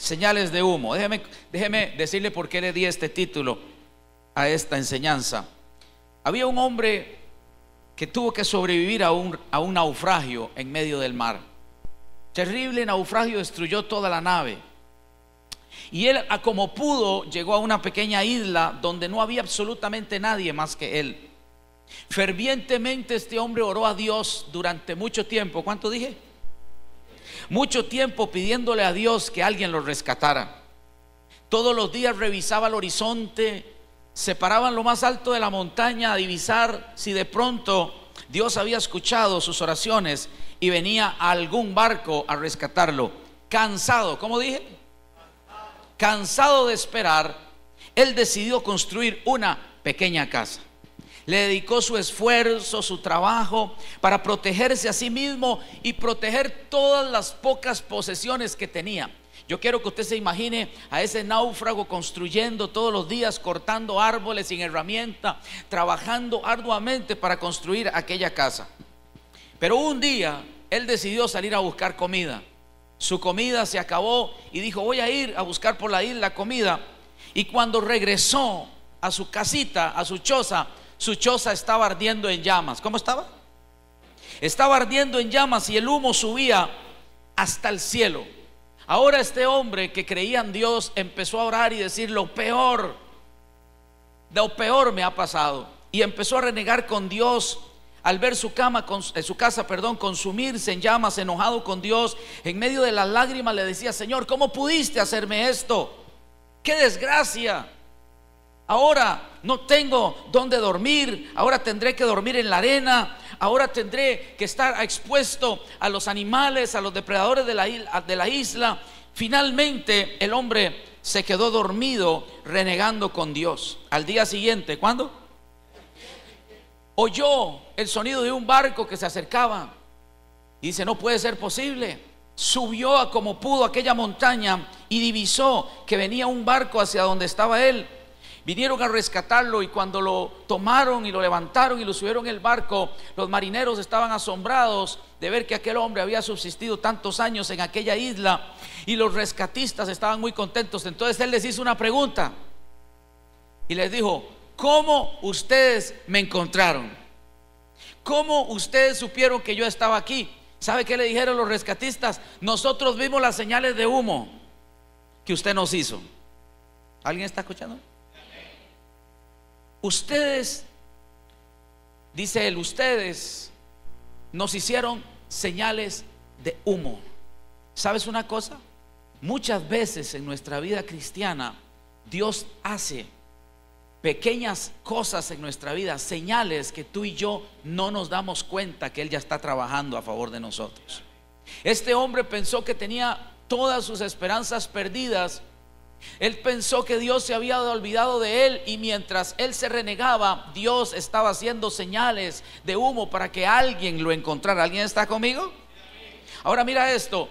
señales de humo. Déjeme decirle por qué le di este título a esta enseñanza. Había un hombre que tuvo que sobrevivir a un naufragio en medio del mar. Terrible naufragio, destruyó toda la nave. Y él, como pudo, llegó a una pequeña isla donde no había absolutamente nadie más que él. Fervientemente este hombre oró a Dios durante mucho tiempo. ¿Cuánto dije? Mucho tiempo, pidiéndole a Dios que alguien lo rescatara. Todos los días revisaba el horizonte, se paraba en lo más alto de la montaña a divisar si de pronto Dios había escuchado sus oraciones y venía algún barco a rescatarlo. Cansado, ¿cómo dije? Cansado de esperar, él decidió construir una pequeña casa. Le dedicó su esfuerzo, su trabajo para protegerse a sí mismo y proteger todas las pocas posesiones que tenía. Yo quiero que usted se imagine a ese náufrago construyendo todos los días, cortando árboles sin herramienta, trabajando arduamente para construir aquella casa. Pero un día él decidió salir a buscar comida. Su comida se acabó y dijo: voy a ir a buscar por la isla comida. Y cuando regresó a su casita, a su choza estaba ardiendo en llamas. ¿Cómo estaba? Estaba ardiendo en llamas y el humo subía hasta el cielo. Ahora este hombre que creía en Dios empezó a orar y decir: lo peor me ha pasado. Y empezó a renegar con Dios al ver su casa consumirse en llamas, enojado con Dios. En medio de las lágrimas le decía: Señor, ¿cómo pudiste hacerme esto? ¡Qué desgracia! Ahora no tengo dónde dormir, ahora tendré que dormir en la arena, ahora tendré que estar expuesto a los animales, a los depredadores de la isla. Finalmente el hombre se quedó dormido renegando con Dios. Al día siguiente, ¿cuándo? Oyó el sonido de un barco que se acercaba. Dice: no puede ser posible. Subió a como pudo aquella montaña y divisó que venía un barco hacia donde estaba él. Vinieron a rescatarlo y cuando lo tomaron y lo levantaron y lo subieron en el barco, los marineros estaban asombrados de ver que aquel hombre había subsistido tantos años en aquella isla, y los rescatistas estaban muy contentos. Entonces él les hizo una pregunta y les dijo: ¿cómo ustedes me encontraron? ¿Cómo ustedes supieron que yo estaba aquí? ¿Sabe qué le dijeron los rescatistas? Nosotros vimos las señales de humo que usted nos hizo. ¿Alguien está escuchando? Ustedes, dice él, ustedes nos hicieron señales de humo. ¿Sabes una cosa? Muchas veces en nuestra vida cristiana Dios hace pequeñas cosas en nuestra vida, señales que tú y yo no nos damos cuenta que Él ya está trabajando a favor de nosotros. Este hombre pensó que tenía todas sus esperanzas perdidas. Él pensó que Dios se había olvidado de él, y mientras él se renegaba, Dios estaba haciendo señales de humo para que alguien lo encontrara. ¿Alguien está conmigo? Ahora mira esto: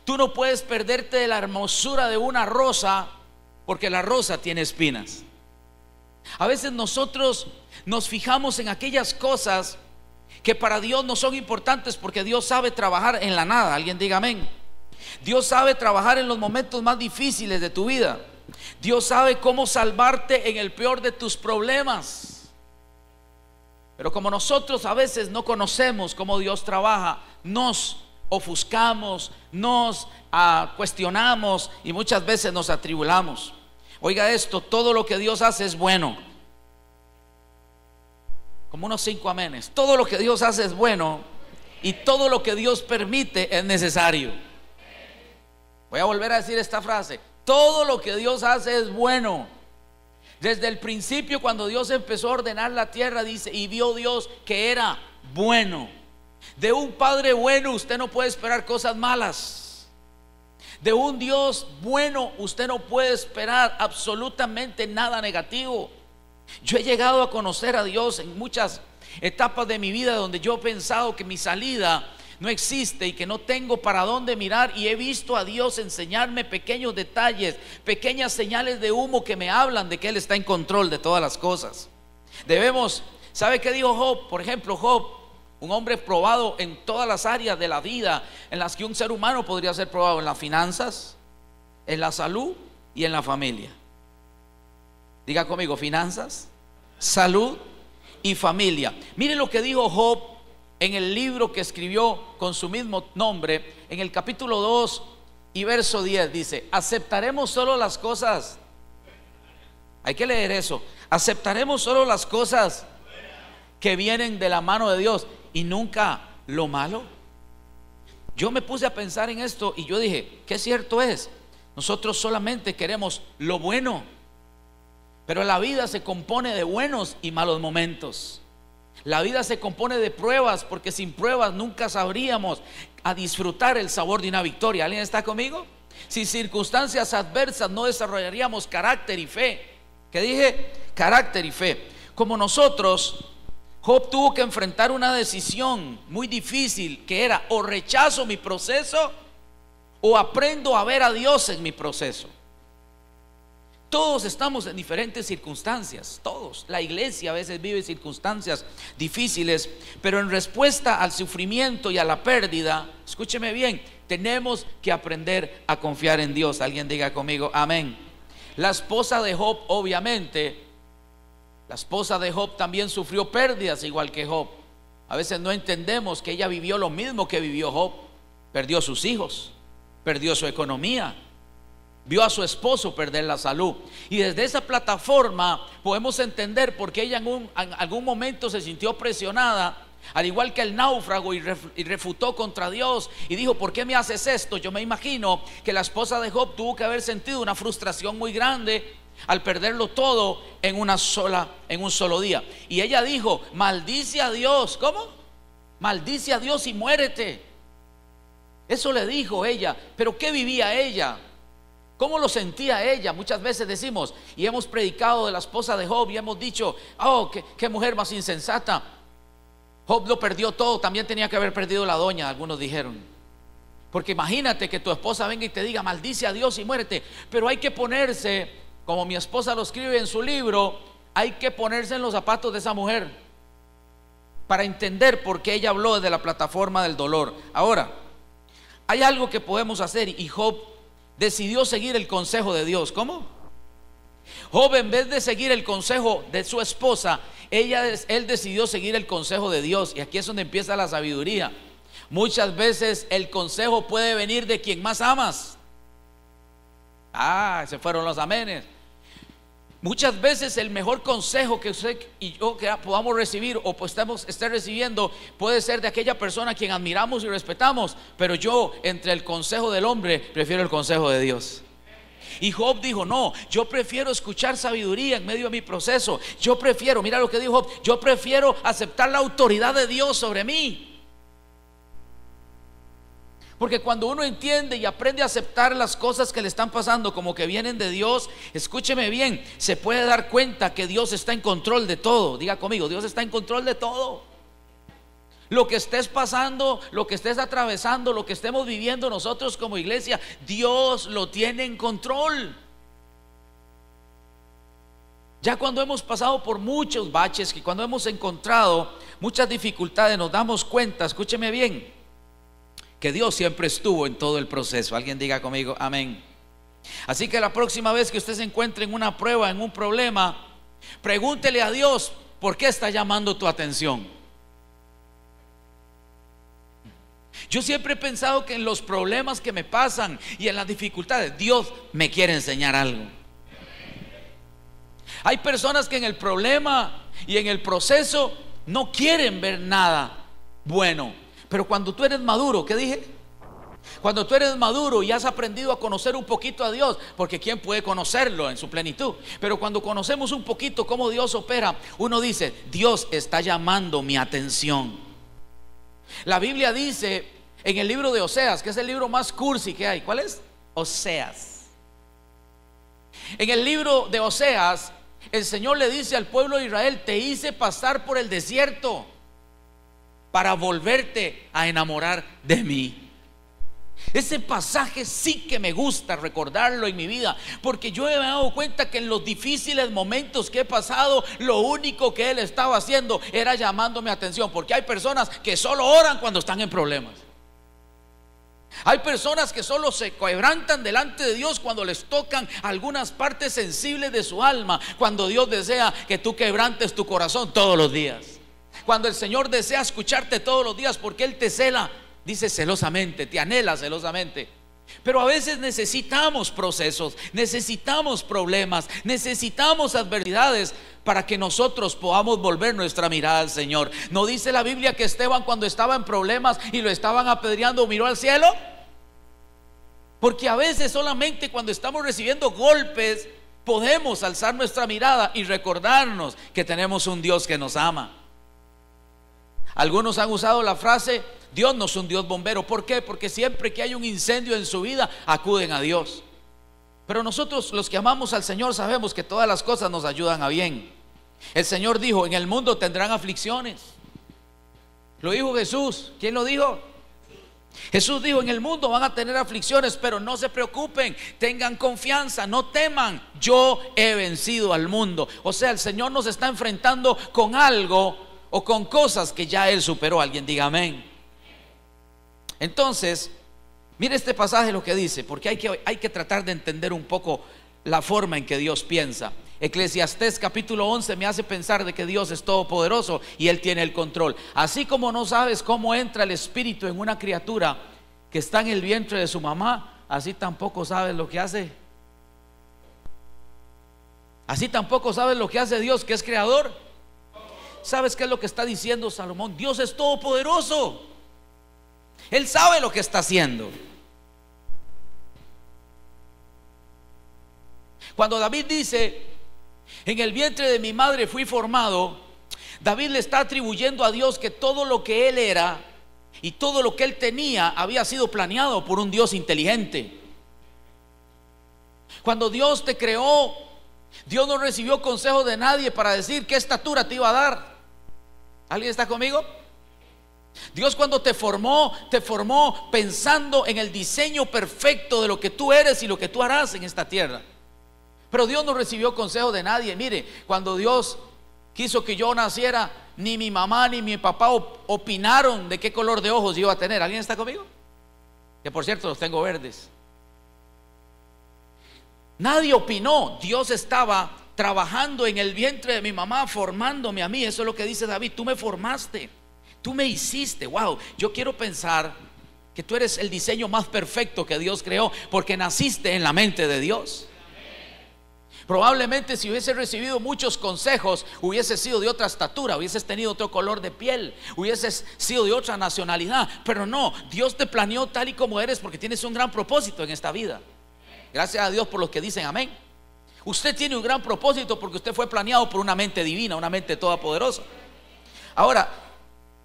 tú no puedes perderte de la hermosura de una rosa porque la rosa tiene espinas. A veces nosotros nos fijamos en aquellas cosas que para Dios no son importantes, porque Dios sabe trabajar en la nada. Alguien diga amén. Dios sabe trabajar en los momentos más difíciles de tu vida. Dios sabe cómo salvarte en el peor de tus problemas. Pero como nosotros a veces no conocemos cómo Dios trabaja, nos ofuscamos, nos cuestionamos y muchas veces nos atribulamos. Oiga esto: todo lo que Dios hace es bueno. Como unos 5 amenes. Todo lo que Dios hace es bueno, y todo lo que Dios permite es necesario. Voy a volver a decir esta frase: todo lo que Dios hace es bueno. Desde el principio, cuando Dios empezó a ordenar la tierra, dice: y vio Dios que era bueno. De un Padre bueno usted no puede esperar cosas malas. De un Dios bueno usted no puede esperar absolutamente nada negativo. Yo he llegado a conocer a Dios en muchas etapas de mi vida donde yo he pensado que mi salida no existe y que no tengo para dónde mirar, y he visto a Dios enseñarme pequeños detalles, pequeñas señales de humo que me hablan de que Él está en control de todas las cosas. ¿Sabe qué dijo Job? Por ejemplo, Job, un hombre probado en todas las áreas de la vida en las que un ser humano podría ser probado: en las finanzas, en la salud y en la familia. Diga conmigo, finanzas, salud y familia. Mire lo que dijo Job en el libro que escribió con su mismo nombre, en el capítulo 2 y verso 10. Dice: aceptaremos solo las cosas. Hay que leer eso. Aceptaremos solo las cosas que vienen de la mano de Dios y nunca lo malo. Yo me puse a pensar en esto y yo dije, qué cierto es. Nosotros solamente queremos lo bueno, pero la vida se compone de buenos y malos momentos. La vida se compone de pruebas, porque sin pruebas nunca sabríamos a disfrutar el sabor de una victoria. ¿Alguien está conmigo? Sin circunstancias adversas no desarrollaríamos carácter y fe. ¿Qué dije? Carácter y fe. Como nosotros, Job tuvo que enfrentar una decisión muy difícil, que era: o rechazo mi proceso o aprendo a ver a Dios en mi proceso. Todos estamos en diferentes circunstancias, todos. La iglesia a veces vive circunstancias difíciles, pero en respuesta al sufrimiento y a la pérdida, escúcheme bien, tenemos que aprender a confiar en Dios. Alguien diga conmigo, amén. La esposa de Job, obviamente, la esposa de Job también sufrió pérdidas igual que Job. A veces no entendemos que ella vivió lo mismo que vivió Job. Perdió sus hijos, perdió su economía, vio a su esposo perder la salud. Y desde esa plataforma podemos entender por qué ella en algún momento se sintió presionada, al igual que el náufrago, y refutó contra Dios y dijo: ¿por qué me haces esto? Yo me imagino que la esposa de Job tuvo que haber sentido una frustración muy grande al perderlo todo en un solo día. Y ella dijo: maldice a Dios. ¿Cómo? Maldice a Dios y muérete. Eso le dijo ella. Pero ¿qué vivía ella? ¿Cómo lo sentía ella? Muchas veces decimos, y hemos predicado de la esposa de Job y hemos dicho: oh, qué mujer más insensata. Job lo perdió todo, también tenía que haber perdido la doña, algunos dijeron. Porque imagínate que tu esposa venga y te diga: maldice a Dios y muérete. Pero hay que ponerse, como mi esposa lo escribe en su libro, hay que ponerse en los zapatos de esa mujer para entender por qué ella habló desde la plataforma del dolor. Ahora, hay algo que podemos hacer, y Job decidió seguir el consejo de Dios. ¿Cómo? Job, en vez de seguir el consejo de su esposa, él decidió seguir el consejo de Dios. Y aquí es donde empieza la sabiduría. Muchas veces el consejo puede venir de quien más amas. Se fueron los amenes. Muchas veces el mejor consejo que usted y yo podamos recibir, o pues estar recibiendo, puede ser de aquella persona a quien admiramos y respetamos. Pero yo, entre el consejo del hombre, prefiero el consejo de Dios. Y Job dijo: no, yo prefiero escuchar sabiduría en medio de mi proceso. Yo prefiero, mira lo que dijo Job: yo prefiero aceptar la autoridad de Dios sobre mí. Porque cuando uno entiende y aprende a aceptar las cosas que le están pasando como que vienen de Dios, escúcheme bien, se puede dar cuenta que Dios está en control de todo. Diga conmigo: Dios está en control de todo. Lo que estés pasando, lo que estés atravesando, lo que estemos viviendo nosotros como iglesia, Dios lo tiene en control. Ya cuando hemos pasado por muchos baches, y cuando hemos encontrado muchas dificultades, nos damos cuenta, escúcheme bien, que Dios siempre estuvo en todo el proceso. Alguien diga conmigo, amén. Así que la próxima vez que usted se encuentre en una prueba, en un problema, pregúntele a Dios: ¿por qué está llamando tu atención? Yo siempre he pensado que en los problemas que me pasan y en las dificultades, Dios me quiere enseñar algo. Hay personas que en el problema y en el proceso no quieren ver nada bueno. Pero cuando tú eres maduro, ¿qué dije? Cuando tú eres maduro y has aprendido a conocer un poquito a Dios, porque ¿quién puede conocerlo en su plenitud? Pero cuando conocemos un poquito cómo Dios opera, uno dice: Dios está llamando mi atención. La Biblia dice en el libro de Oseas, que es el libro más cursi que hay. ¿Cuál es? Oseas. En el libro de Oseas, el Señor le dice al pueblo de Israel: te hice pasar por el desierto para volverte a enamorar de mí. Ese pasaje sí que me gusta recordarlo en mi vida, porque yo me he dado cuenta que en los difíciles momentos que he pasado, lo único que Él estaba haciendo era llamando mi atención. Porque hay personas que solo oran cuando están en problemas. Hay personas que solo se quebrantan delante de Dios cuando les tocan algunas partes sensibles de su alma, cuando Dios desea que tú quebrantes tu corazón todos los días, cuando el Señor desea escucharte todos los días, porque Él te cela, dice celosamente, te anhela celosamente. Pero a veces necesitamos procesos, necesitamos problemas, necesitamos adversidades para que nosotros podamos volver nuestra mirada al Señor. ¿No dice la Biblia que Esteban, cuando estaba en problemas y lo estaban apedreando, miró al cielo? Porque a veces solamente cuando estamos recibiendo golpes podemos alzar nuestra mirada y recordarnos que tenemos un Dios que nos ama. Algunos han usado la frase: Dios no es un Dios bombero. ¿Por qué? Porque siempre que hay un incendio en su vida, acuden a Dios. Pero nosotros, los que amamos al Señor, sabemos que todas las cosas nos ayudan a bien. El Señor dijo: en el mundo tendrán aflicciones. Lo dijo Jesús. ¿Quién lo dijo? Jesús dijo: en el mundo van a tener aflicciones, pero no se preocupen, tengan confianza, no teman, yo he vencido al mundo. O sea, el Señor nos está enfrentando con algo o con cosas que ya Él superó. Alguien diga amén. Entonces, mire este pasaje lo que dice, porque hay que tratar de entender un poco la forma en que Dios piensa. Eclesiastés capítulo 11 me hace pensar de que Dios es todopoderoso y Él tiene el control. Así como no sabes cómo entra el espíritu en una criatura que está en el vientre de su mamá, así tampoco sabes lo que hace. Así tampoco sabes lo que hace Dios, que es creador. ¿Sabes qué es lo que está diciendo Salomón? Dios es todopoderoso. Él sabe lo que está haciendo. Cuando David dice: en el vientre de mi madre fui formado, David le está atribuyendo a Dios que todo lo que él era y todo lo que él tenía había sido planeado por un Dios inteligente. Cuando Dios te creó, Dios no recibió consejo de nadie para decir qué estatura te iba a dar. ¿Alguien está conmigo? Dios, cuando te formó pensando en el diseño perfecto de lo que tú eres y lo que tú harás en esta tierra. Pero Dios no recibió consejo de nadie. Mire, cuando Dios quiso que yo naciera, ni mi mamá ni mi papá opinaron de qué color de ojos yo iba a tener. ¿Alguien está conmigo? Que por cierto los tengo verdes. Nadie opinó. Dios estaba trabajando en el vientre de mi mamá, formándome a mí. Eso es lo que dice David: tú me formaste, tú me hiciste. Wow, yo quiero pensar que tú eres el diseño más perfecto que Dios creó, porque naciste en la mente de Dios. Probablemente si hubiese recibido muchos consejos, hubiese sido de otra estatura, hubieses tenido otro color de piel, hubieses sido de otra nacionalidad. Pero no, Dios te planeó tal y como eres, porque tienes un gran propósito en esta vida. Gracias a Dios por los que dicen amén. Usted tiene un gran propósito porque usted fue planeado por una mente divina, una mente todopoderosa. Ahora,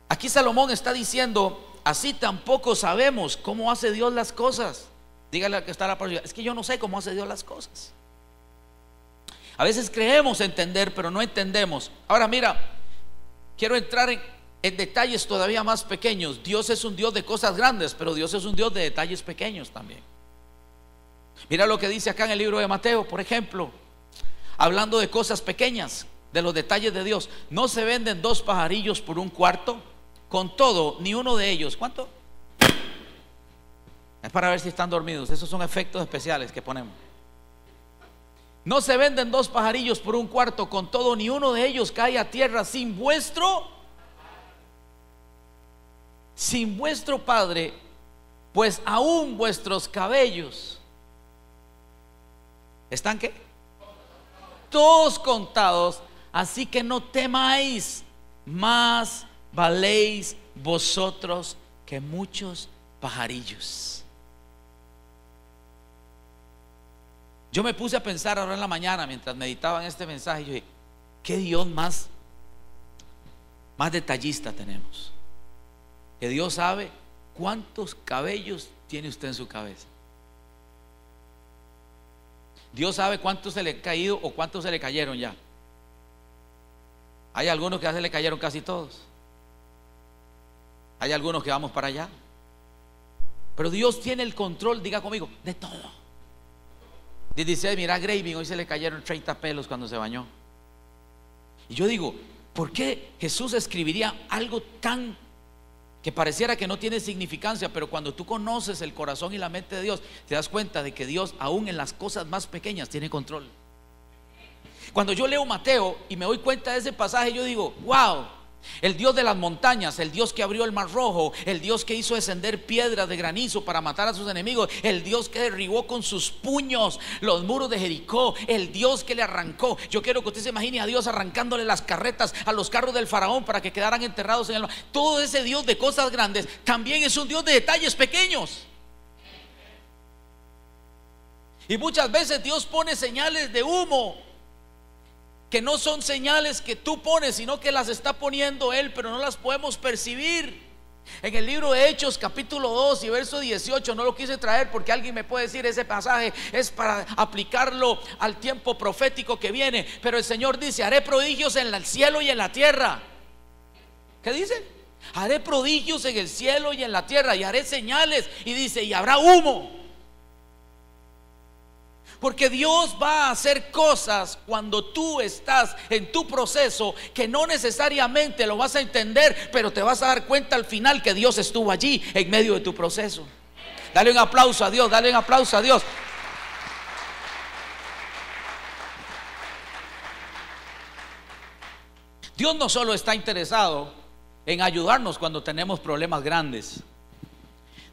aquí Salomón está diciendo: así tampoco sabemos cómo hace Dios las cosas. Dígale al que está a la par: es que yo no sé cómo hace Dios las cosas. A veces creemos entender, pero no entendemos. Ahora mira, quiero entrar en detalles todavía más pequeños. Dios es un Dios de cosas grandes, pero Dios es un Dios de detalles pequeños también. Mira lo que dice acá en el libro de Mateo, por ejemplo, hablando de cosas pequeñas, de los detalles de Dios. No se venden 2 pajarillos por un cuarto, con todo, ni uno de ellos. ¿Cuánto? Es para ver si están dormidos. Esos son efectos especiales que ponemos. No se venden 2 pajarillos por un cuarto, con todo, ni uno de ellos cae a tierra sin vuestro Padre, pues aún vuestros cabellos ¿están qué? Todos contados. Así que no temáis, más valéis vosotros que muchos pajarillos. Yo me puse a pensar ahora en la mañana mientras meditaba en este mensaje, y yo dije: ¿qué Dios más detallista tenemos? Que Dios sabe cuántos cabellos tiene usted en su cabeza. Dios sabe cuántos se le han caído o cuántos se le cayeron ya. Hay algunos que ya se le cayeron casi todos. Hay algunos que vamos para allá. Pero Dios tiene el control, diga conmigo, de todo. Dice: mira, Graving, hoy se le cayeron 30 pelos cuando se bañó. Y yo digo: ¿por qué Jesús escribiría algo tan que pareciera que no tiene significancia, pero cuando tú conoces el corazón y la mente de Dios, te das cuenta de que Dios, aún en las cosas más pequeñas, tiene control. Cuando yo leo Mateo y me doy cuenta de ese pasaje, yo digo: wow, el Dios de las montañas, el Dios que abrió el mar rojo, el Dios que hizo descender piedras de granizo para matar a sus enemigos, el Dios que derribó con sus puños los muros de Jericó, el Dios que le arrancó. Yo quiero que usted se imagine a Dios arrancándole las carretas a los carros del faraón para que quedaran enterrados en el mar. Todo ese Dios de cosas grandes también es un Dios de detalles pequeños. Y muchas veces Dios pone señales de humo que no son señales que tú pones, sino que las está poniendo Él, pero no las podemos percibir. En el libro de Hechos capítulo 2 y verso 18, no lo quise traer porque alguien me puede decir: ese pasaje es para aplicarlo al tiempo profético que viene, pero el Señor dice: haré prodigios en el cielo y en la tierra. ¿Qué dice? Haré prodigios en el cielo y en la tierra, y haré señales, y dice: y habrá humo. Porque Dios va a hacer cosas cuando tú estás en tu proceso que no necesariamente lo vas a entender, pero te vas a dar cuenta al final que Dios estuvo allí en medio de tu proceso. Dale un aplauso a Dios, dale un aplauso a Dios. Dios no solo está interesado en ayudarnos cuando tenemos problemas grandes.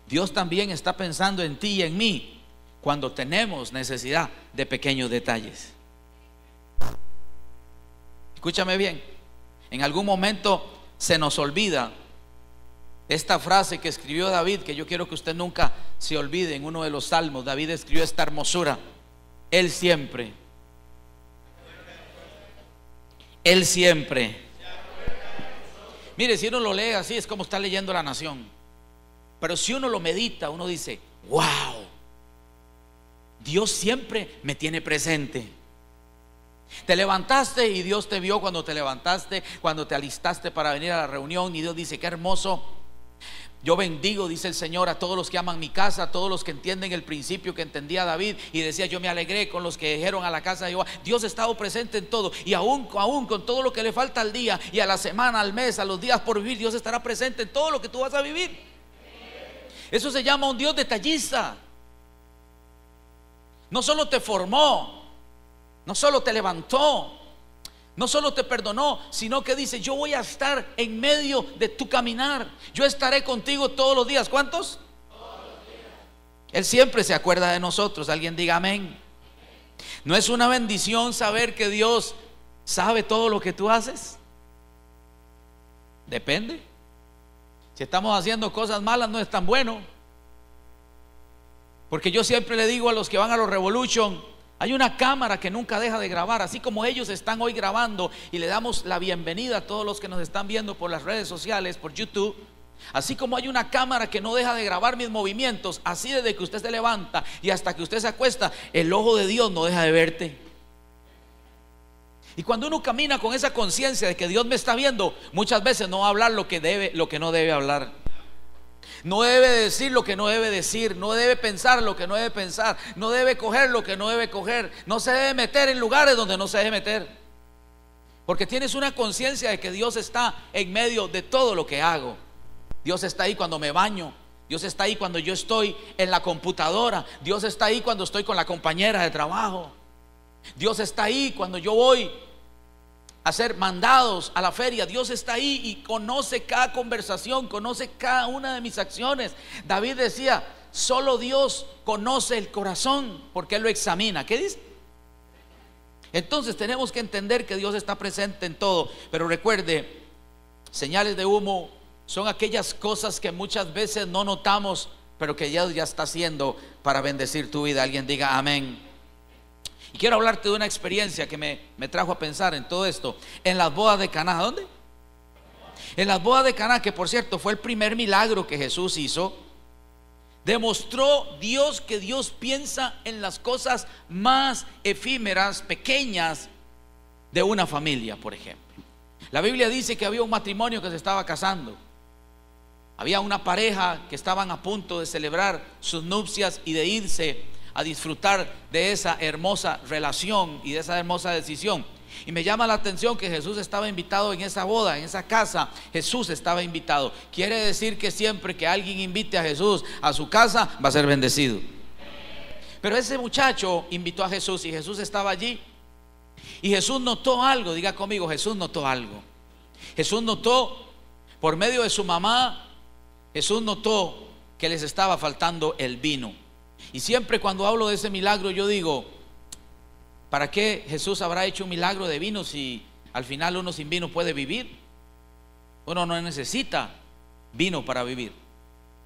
Dios también está pensando en ti y en mí cuando tenemos necesidad de pequeños detalles. Escúchame bien, en algún momento se nos olvida esta frase que escribió David, que yo quiero que usted nunca se olvide. En uno de los salmos, David escribió esta hermosura: Él siempre, Él siempre. Mire, si uno lo lee así es como está leyendo La Nación, pero si uno lo medita, uno dice: wow, Dios siempre me tiene presente. Te levantaste y Dios te vio cuando te levantaste, cuando te alistaste para venir a la reunión, y Dios dice: qué hermoso. Yo bendigo, dice el Señor, a todos los que aman mi casa, a todos los que entienden el principio que entendía David, y decía: yo me alegré con los que dijeron a la casa de Jehová. Dios ha estado presente en todo, y aún con todo lo que le falta al día y a la semana, al mes, a los días por vivir, Dios estará presente en todo lo que tú vas a vivir. Eso se llama un Dios detallista. No solo te formó, no solo te levantó, no solo te perdonó, sino que dice: yo voy a estar en medio de tu caminar, yo estaré contigo todos los días. ¿Cuántos? Todos los días. Él siempre se acuerda de nosotros. Alguien diga amén. ¿No es una bendición saber que Dios sabe todo lo que tú haces? Depende. Si estamos haciendo cosas malas, no es tan bueno. Porque yo siempre le digo a los que van a los Revolution: hay una cámara que nunca deja de grabar. Así como ellos están hoy grabando, y le damos la bienvenida a todos los que nos están viendo por las redes sociales, por YouTube. Así como hay una cámara que no deja de grabar mis movimientos, así desde que usted se levanta y hasta que usted se acuesta, el ojo de Dios no deja de verte. Y cuando uno camina con esa conciencia de que Dios me está viendo, muchas veces no va a hablar lo que no debe hablar. No debe decir lo que no debe decir, no debe pensar lo que no debe pensar, no debe coger lo que no debe coger, no se debe meter en lugares donde no se debe meter. Porque tienes una conciencia de que Dios está en medio de todo lo que hago. Dios está ahí cuando me baño, Dios está ahí cuando yo estoy en la computadora, Dios está ahí cuando estoy con la compañera de trabajo, Dios está ahí cuando yo voy a ser mandados a la feria. Dios está ahí y conoce cada conversación, conoce cada una de mis acciones. David decía: solo Dios conoce el corazón porque Él lo examina. ¿Qué dice? Entonces tenemos que entender que Dios está presente en todo. Pero recuerde, señales de humo son aquellas cosas que muchas veces no notamos, pero que Dios ya está haciendo para bendecir tu vida. Alguien diga amén. Y quiero hablarte de una experiencia que me trajo a pensar en todo esto. En las bodas de Caná. ¿Dónde? En las bodas de Caná, que por cierto fue el primer milagro que Jesús hizo. Demostró Dios que Dios piensa en las cosas más efímeras, pequeñas de una familia, por ejemplo. La Biblia dice que había un matrimonio que se estaba casando. Había una pareja que estaban a punto de celebrar sus nupcias y de irse a disfrutar de esa hermosa relación y de esa hermosa decisión. Y me llama la atención que Jesús estaba invitado en esa boda, en esa casa. Jesús estaba invitado. Quiere decir que siempre que alguien invite a Jesús a su casa, va a ser bendecido. Pero ese muchacho invitó a Jesús y Jesús estaba allí. Y Jesús notó algo, diga conmigo, Jesús notó algo. Jesús notó, por medio de su mamá, Jesús notó que les estaba faltando el vino. Y siempre cuando hablo de ese milagro yo digo, ¿para qué Jesús habrá hecho un milagro de vino si al final uno sin vino puede vivir? Uno no necesita vino para vivir,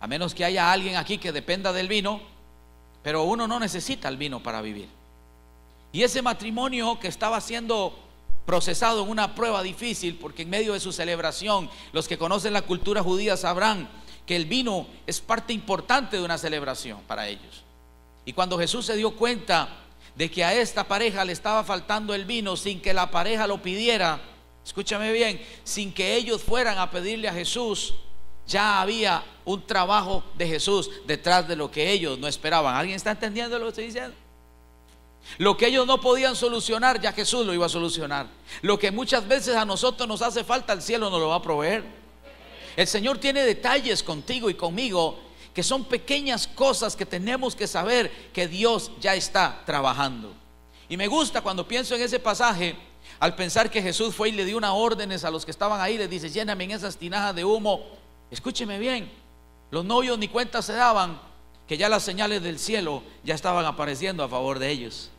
a menos que haya alguien aquí que dependa del vino, pero uno no necesita el vino para vivir. Y ese matrimonio que estaba siendo procesado en una prueba difícil, porque en medio de su celebración, los que conocen la cultura judía sabrán que el vino es parte importante de una celebración para ellos. Y cuando Jesús se dio cuenta de que a esta pareja le estaba faltando el vino sin que la pareja lo pidiera, escúchame bien, sin que ellos fueran a pedirle a Jesús, ya había un trabajo de Jesús detrás de lo que ellos no esperaban. ¿Alguien está entendiendo lo que estoy diciendo? Lo que ellos no podían solucionar, ya Jesús lo iba a solucionar. Lo que muchas veces a nosotros nos hace falta, el cielo nos lo va a proveer. El Señor tiene detalles contigo y conmigo que son pequeñas cosas que tenemos que saber que Dios ya está trabajando. Y me gusta cuando pienso en ese pasaje, al pensar que Jesús fue y le dio unas órdenes a los que estaban ahí, les dice: lléname en esas tinajas de humo. Escúcheme bien, los novios ni cuenta se daban que ya las señales del cielo ya estaban apareciendo a favor de ellos.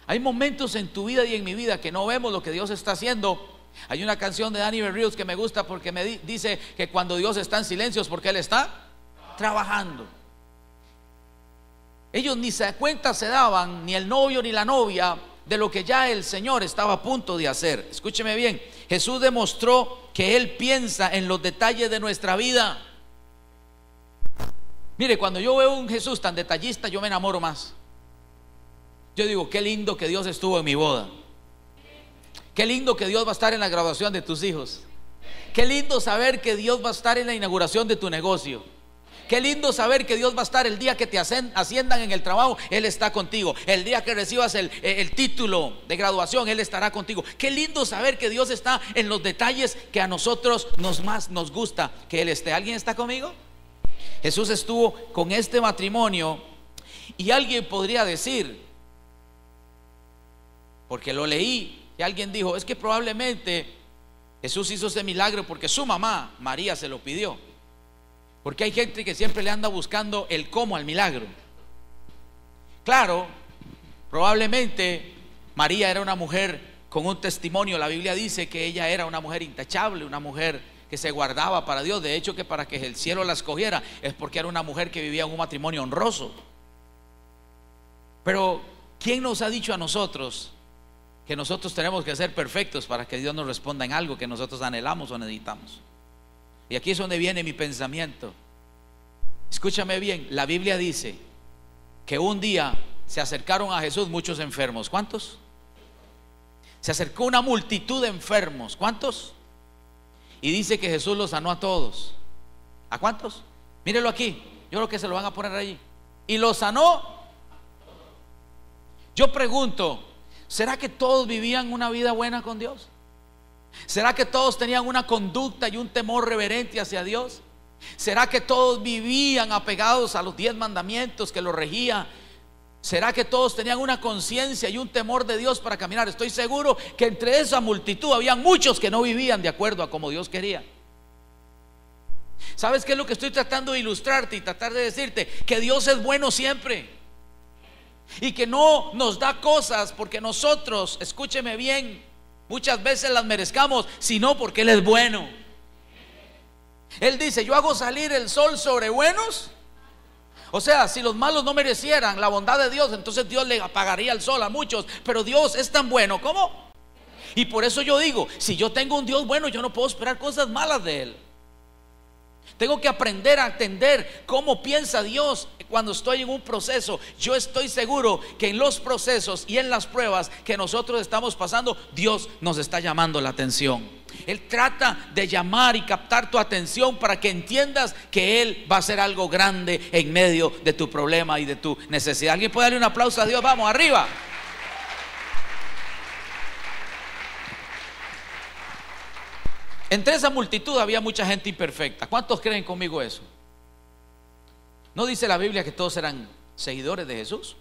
Hay momentos en tu vida y en mi vida que no vemos lo que Dios está haciendo. Hay una canción de Danny Berrios que me gusta porque me dice que cuando Dios está en silencio es porque Él está trabajando. Ellos ni se cuenta se daban, ni el novio ni la novia, de lo que ya el Señor estaba a punto de hacer. Escúcheme bien, Jesús demostró que Él piensa en los detalles de nuestra vida. Mire, cuando yo veo un Jesús tan detallista, yo me enamoro más. Yo digo, qué lindo que Dios estuvo en mi boda. Qué lindo que Dios va a estar en la graduación de tus hijos. Qué lindo saber que Dios va a estar en la inauguración de tu negocio. Qué lindo saber que Dios va a estar el día que te asciendan en el trabajo. Él está contigo. El día que recibas el título de graduación, Él estará contigo. Qué lindo saber que Dios está en los detalles que a nosotros más nos gusta que Él esté. ¿Alguien está conmigo? Jesús estuvo con este matrimonio. Y alguien podría decir, porque lo leí, y alguien dijo, es que probablemente Jesús hizo ese milagro porque su mamá, María, se lo pidió. Porque hay gente que siempre le anda buscando el cómo al milagro. Claro, probablemente María era una mujer con un testimonio. La Biblia dice que ella era una mujer intachable, una mujer que se guardaba para Dios. De hecho, que para que el cielo la escogiera es porque era una mujer que vivía en un matrimonio honroso. Pero ¿quién nos ha dicho a nosotros que nosotros tenemos que ser perfectos para que Dios nos responda en algo que nosotros anhelamos o necesitamos? Y aquí es donde viene mi pensamiento. Escúchame bien, la Biblia dice que un día se acercaron a Jesús muchos enfermos. ¿Cuántos? Se acercó una multitud de enfermos. ¿Cuántos? Y dice que Jesús los sanó a todos. ¿A cuántos? Mírelo aquí, yo creo que se lo van a poner allí. Y los sanó. Yo pregunto, ¿será que todos vivían una vida buena con Dios? ¿Será que todos tenían una conducta y un temor reverente hacia Dios? ¿Será que todos vivían apegados a los 10 mandamientos que los regía? ¿Será que todos tenían una conciencia y un temor de Dios para caminar? Estoy seguro que entre esa multitud había muchos que no vivían de acuerdo a como Dios quería. ¿Sabes qué es lo que estoy tratando de ilustrarte y tratar de decirte? Que Dios es bueno siempre. Y que no nos da cosas porque nosotros, escúcheme bien, muchas veces las merezcamos, sino porque Él es bueno. Él dice, yo hago salir el sol sobre buenos. O sea, si los malos no merecieran la bondad de Dios, entonces Dios le apagaría el sol a muchos. Pero Dios es tan bueno, ¿cómo? Y por eso yo digo, si yo tengo un Dios bueno, yo no puedo esperar cosas malas de Él. Tengo que aprender a entender cómo piensa Dios cuando estoy en un proceso. Yo estoy seguro que en los procesos y en las pruebas que nosotros estamos pasando, Dios nos está llamando la atención. Él trata de llamar y captar tu atención para que entiendas que Él va a hacer algo grande en medio de tu problema y de tu necesidad. ¿Alguien puede darle un aplauso a Dios? Vamos, arriba. Entre esa multitud había mucha gente imperfecta. ¿Cuántos creen conmigo eso? ¿No dice la Biblia que todos eran seguidores de Jesús?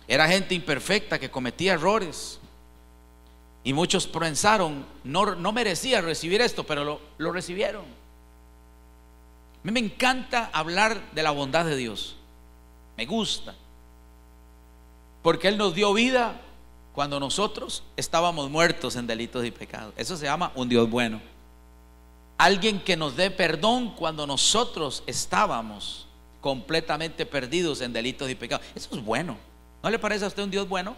Era gente imperfecta que cometía errores. Y muchos pensaron, no merecía recibir esto, pero lo recibieron. A mí me encanta hablar de la bondad de Dios. Me gusta. Porque Él nos dio vida cuando nosotros estábamos muertos en delitos y pecados. Eso se llama un Dios bueno. Alguien que nos dé perdón cuando nosotros estábamos completamente perdidos en delitos y pecados. Eso es bueno. ¿No le parece a usted un Dios bueno?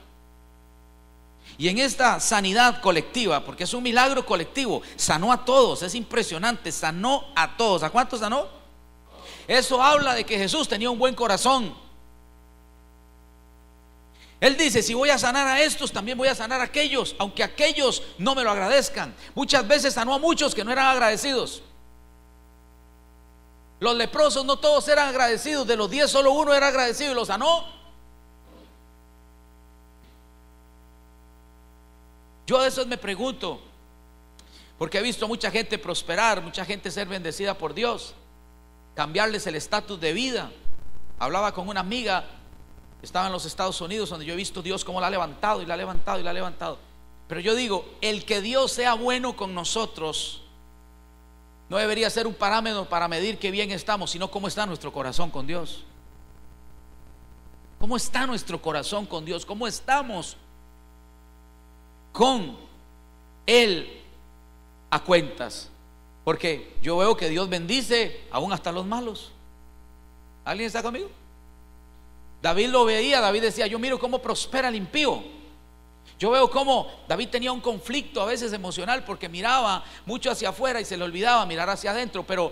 Y en esta sanidad colectiva, porque es un milagro colectivo, sanó a todos, es impresionante, sanó a todos. ¿A cuántos sanó? Eso habla de que Jesús tenía un buen corazón. Él dice, si voy a sanar a estos, también voy a sanar a aquellos, aunque aquellos no me lo agradezcan. Muchas veces sanó a muchos que no eran agradecidos. Los leprosos no todos eran agradecidos, de los 10 solo uno era agradecido y lo sanó. Yo a veces me pregunto, porque he visto a mucha gente prosperar, mucha gente ser bendecida por Dios, cambiarles el estatus de vida. Hablaba con una amiga, estaba en los Estados Unidos, donde yo he visto Dios cómo la ha levantado y la ha levantado y la ha levantado. Pero yo digo, el que Dios sea bueno con nosotros no debería ser un parámetro para medir qué bien estamos, sino cómo está nuestro corazón con Dios. ¿Cómo está nuestro corazón con Dios? ¿Cómo estamos con Él a cuentas? Porque yo veo que Dios bendice aún hasta los malos. ¿Alguien está conmigo? David lo veía, David decía, yo miro cómo prospera el impío. Yo veo cómo David tenía un conflicto a veces emocional porque miraba mucho hacia afuera y se le olvidaba mirar hacia adentro. Pero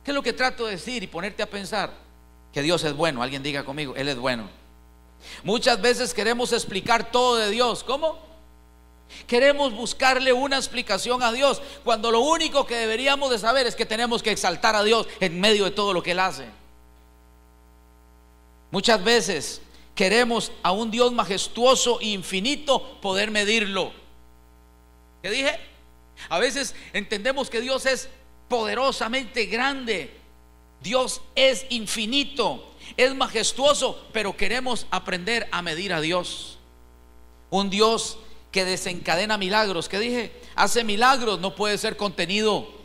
¿qué es lo que trato de decir y ponerte a pensar? Que Dios es bueno. Alguien diga conmigo, Él es bueno. Muchas veces queremos explicar todo de Dios. ¿Cómo? Queremos buscarle una explicación a Dios, cuando lo único que deberíamos de saber es que tenemos que exaltar a Dios en medio de todo lo que Él hace. Muchas veces queremos a un Dios majestuoso e infinito poder medirlo. ¿Qué dije? A veces entendemos que Dios es poderosamente grande. Dios es infinito, es majestuoso, pero queremos aprender a medir a Dios. Un Dios que desencadena milagros. ¿Qué dije? Hace milagros, no puede ser contenido.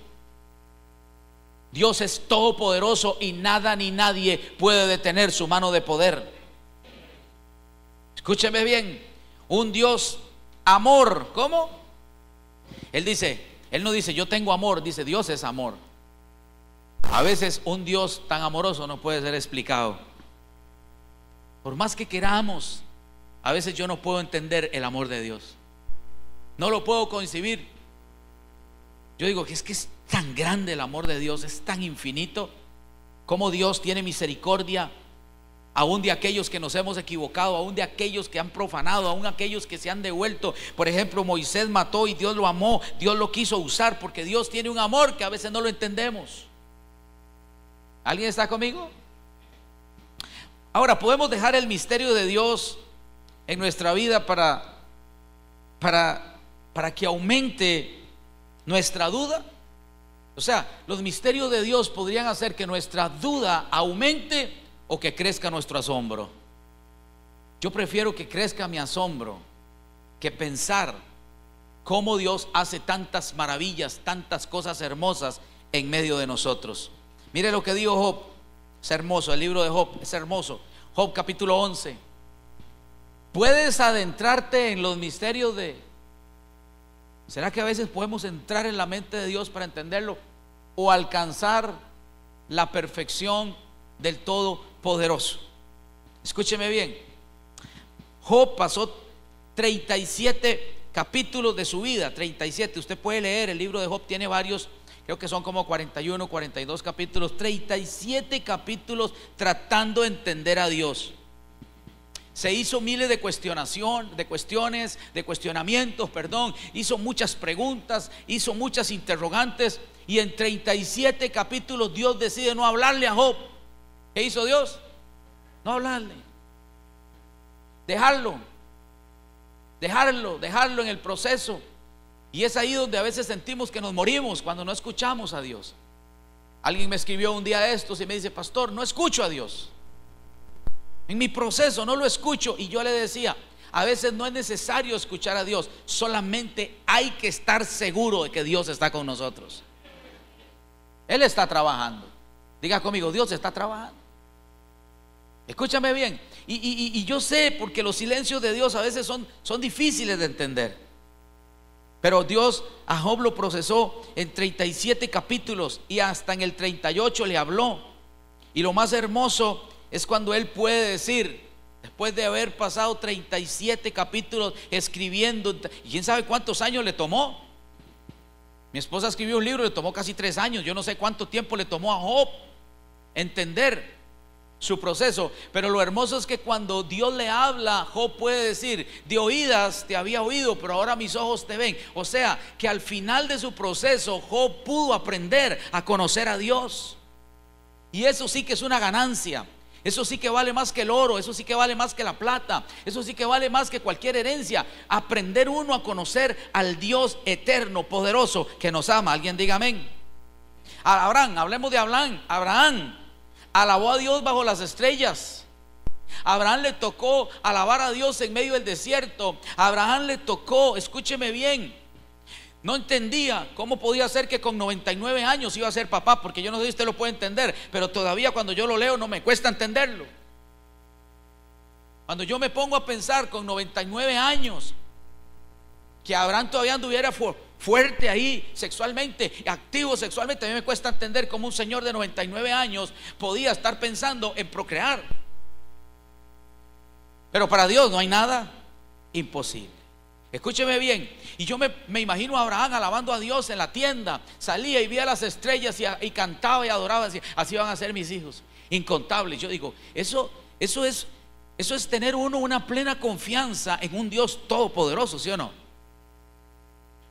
Dios es todopoderoso y nada ni nadie puede detener su mano de poder. Escúcheme bien, un Dios amor. ¿Cómo? Él no dice yo tengo amor, dice Dios es amor. A veces un Dios tan amoroso no puede ser explicado. Por más que queramos, a veces yo no puedo entender el amor de Dios. No lo puedo concebir. Yo digo que es tan grande el amor de Dios, es tan infinito. Como Dios tiene misericordia aún de aquellos que nos hemos equivocado, aún de aquellos que han profanado, aún aquellos que se han devuelto. Por ejemplo, Moisés mató y Dios lo amó, Dios lo quiso usar, porque Dios tiene un amor que a veces no lo entendemos. ¿Alguien está conmigo? Ahora, ¿podemos dejar el misterio de Dios en nuestra vida para que aumente nuestra duda? O sea, los misterios de Dios podrían hacer que nuestra duda aumente o que crezca nuestro asombro. Yo prefiero que crezca mi asombro que pensar cómo Dios hace tantas maravillas, tantas cosas hermosas en medio de nosotros. Mire lo que dijo Job. Es hermoso, el libro de Job es hermoso. Job capítulo 11. ¿Puedes adentrarte en los misterios de... ¿Será que a veces podemos entrar en la mente de Dios para entenderlo o alcanzar la perfección del Todopoderoso? Escúcheme bien. Job pasó 37 capítulos de su vida, 37. Usted puede leer, el libro de Job tiene varios, creo que son como 41, 42 capítulos, 37 capítulos tratando de entender a Dios. Se hizo miles de cuestionamientos, hizo muchas preguntas, hizo muchas interrogantes, y en 37 capítulos Dios decide no hablarle a Job. ¿Qué hizo Dios? No hablarle, dejarlo en el proceso. Y es ahí donde a veces sentimos que nos morimos cuando no escuchamos a Dios. Alguien me escribió un día estos y me dice: pastor, no escucho a Dios. En mi proceso no lo escucho. Y yo le decía: a veces no es necesario escuchar a Dios, solamente hay que estar seguro de que Dios está con nosotros. Él está trabajando. Diga conmigo: Dios está trabajando. Escúchame bien. Y yo sé, porque los silencios de Dios a veces son difíciles de entender. Pero Dios a Job lo procesó en 37 capítulos y hasta en el 38 le habló. Y lo más hermoso es cuando él puede decir, después de haber pasado 37 capítulos escribiendo, ¿y quién sabe cuántos años le tomó? Mi esposa escribió un libro, le tomó casi 3 años. Yo no sé cuánto tiempo le tomó a Job entender su proceso. Pero lo hermoso es que cuando Dios le habla, Job puede decir: de oídas te había oído, pero ahora mis ojos te ven. O sea, que al final de su proceso Job pudo aprender a conocer a Dios. Y eso sí que es una ganancia. Eso sí que vale más que el oro. Eso sí que vale más que la plata. Eso sí que vale más que cualquier herencia. Aprender uno a conocer al Dios eterno, poderoso, que nos ama. Alguien diga amén. A Abraham, hablemos de Abraham. Abraham alabó a Dios bajo las estrellas. A Abraham le tocó alabar a Dios en medio del desierto. A Abraham le tocó, escúcheme bien, no entendía cómo podía ser que con 99 años iba a ser papá, porque yo no sé si usted lo puede entender, pero todavía cuando yo lo leo no me cuesta entenderlo. Cuando yo me pongo a pensar con 99 años que Abraham todavía anduviera fuerte ahí sexualmente, activo sexualmente, a mí me cuesta entender cómo un señor de 99 años podía estar pensando en procrear. Pero para Dios no hay nada imposible. Escúcheme bien. Y yo me imagino a Abraham alabando a Dios en la tienda. Salía y veía las estrellas y cantaba y adoraba. Así van a ser mis hijos, incontables. Yo digo, eso es tener uno una plena confianza en un Dios todopoderoso, ¿sí o no?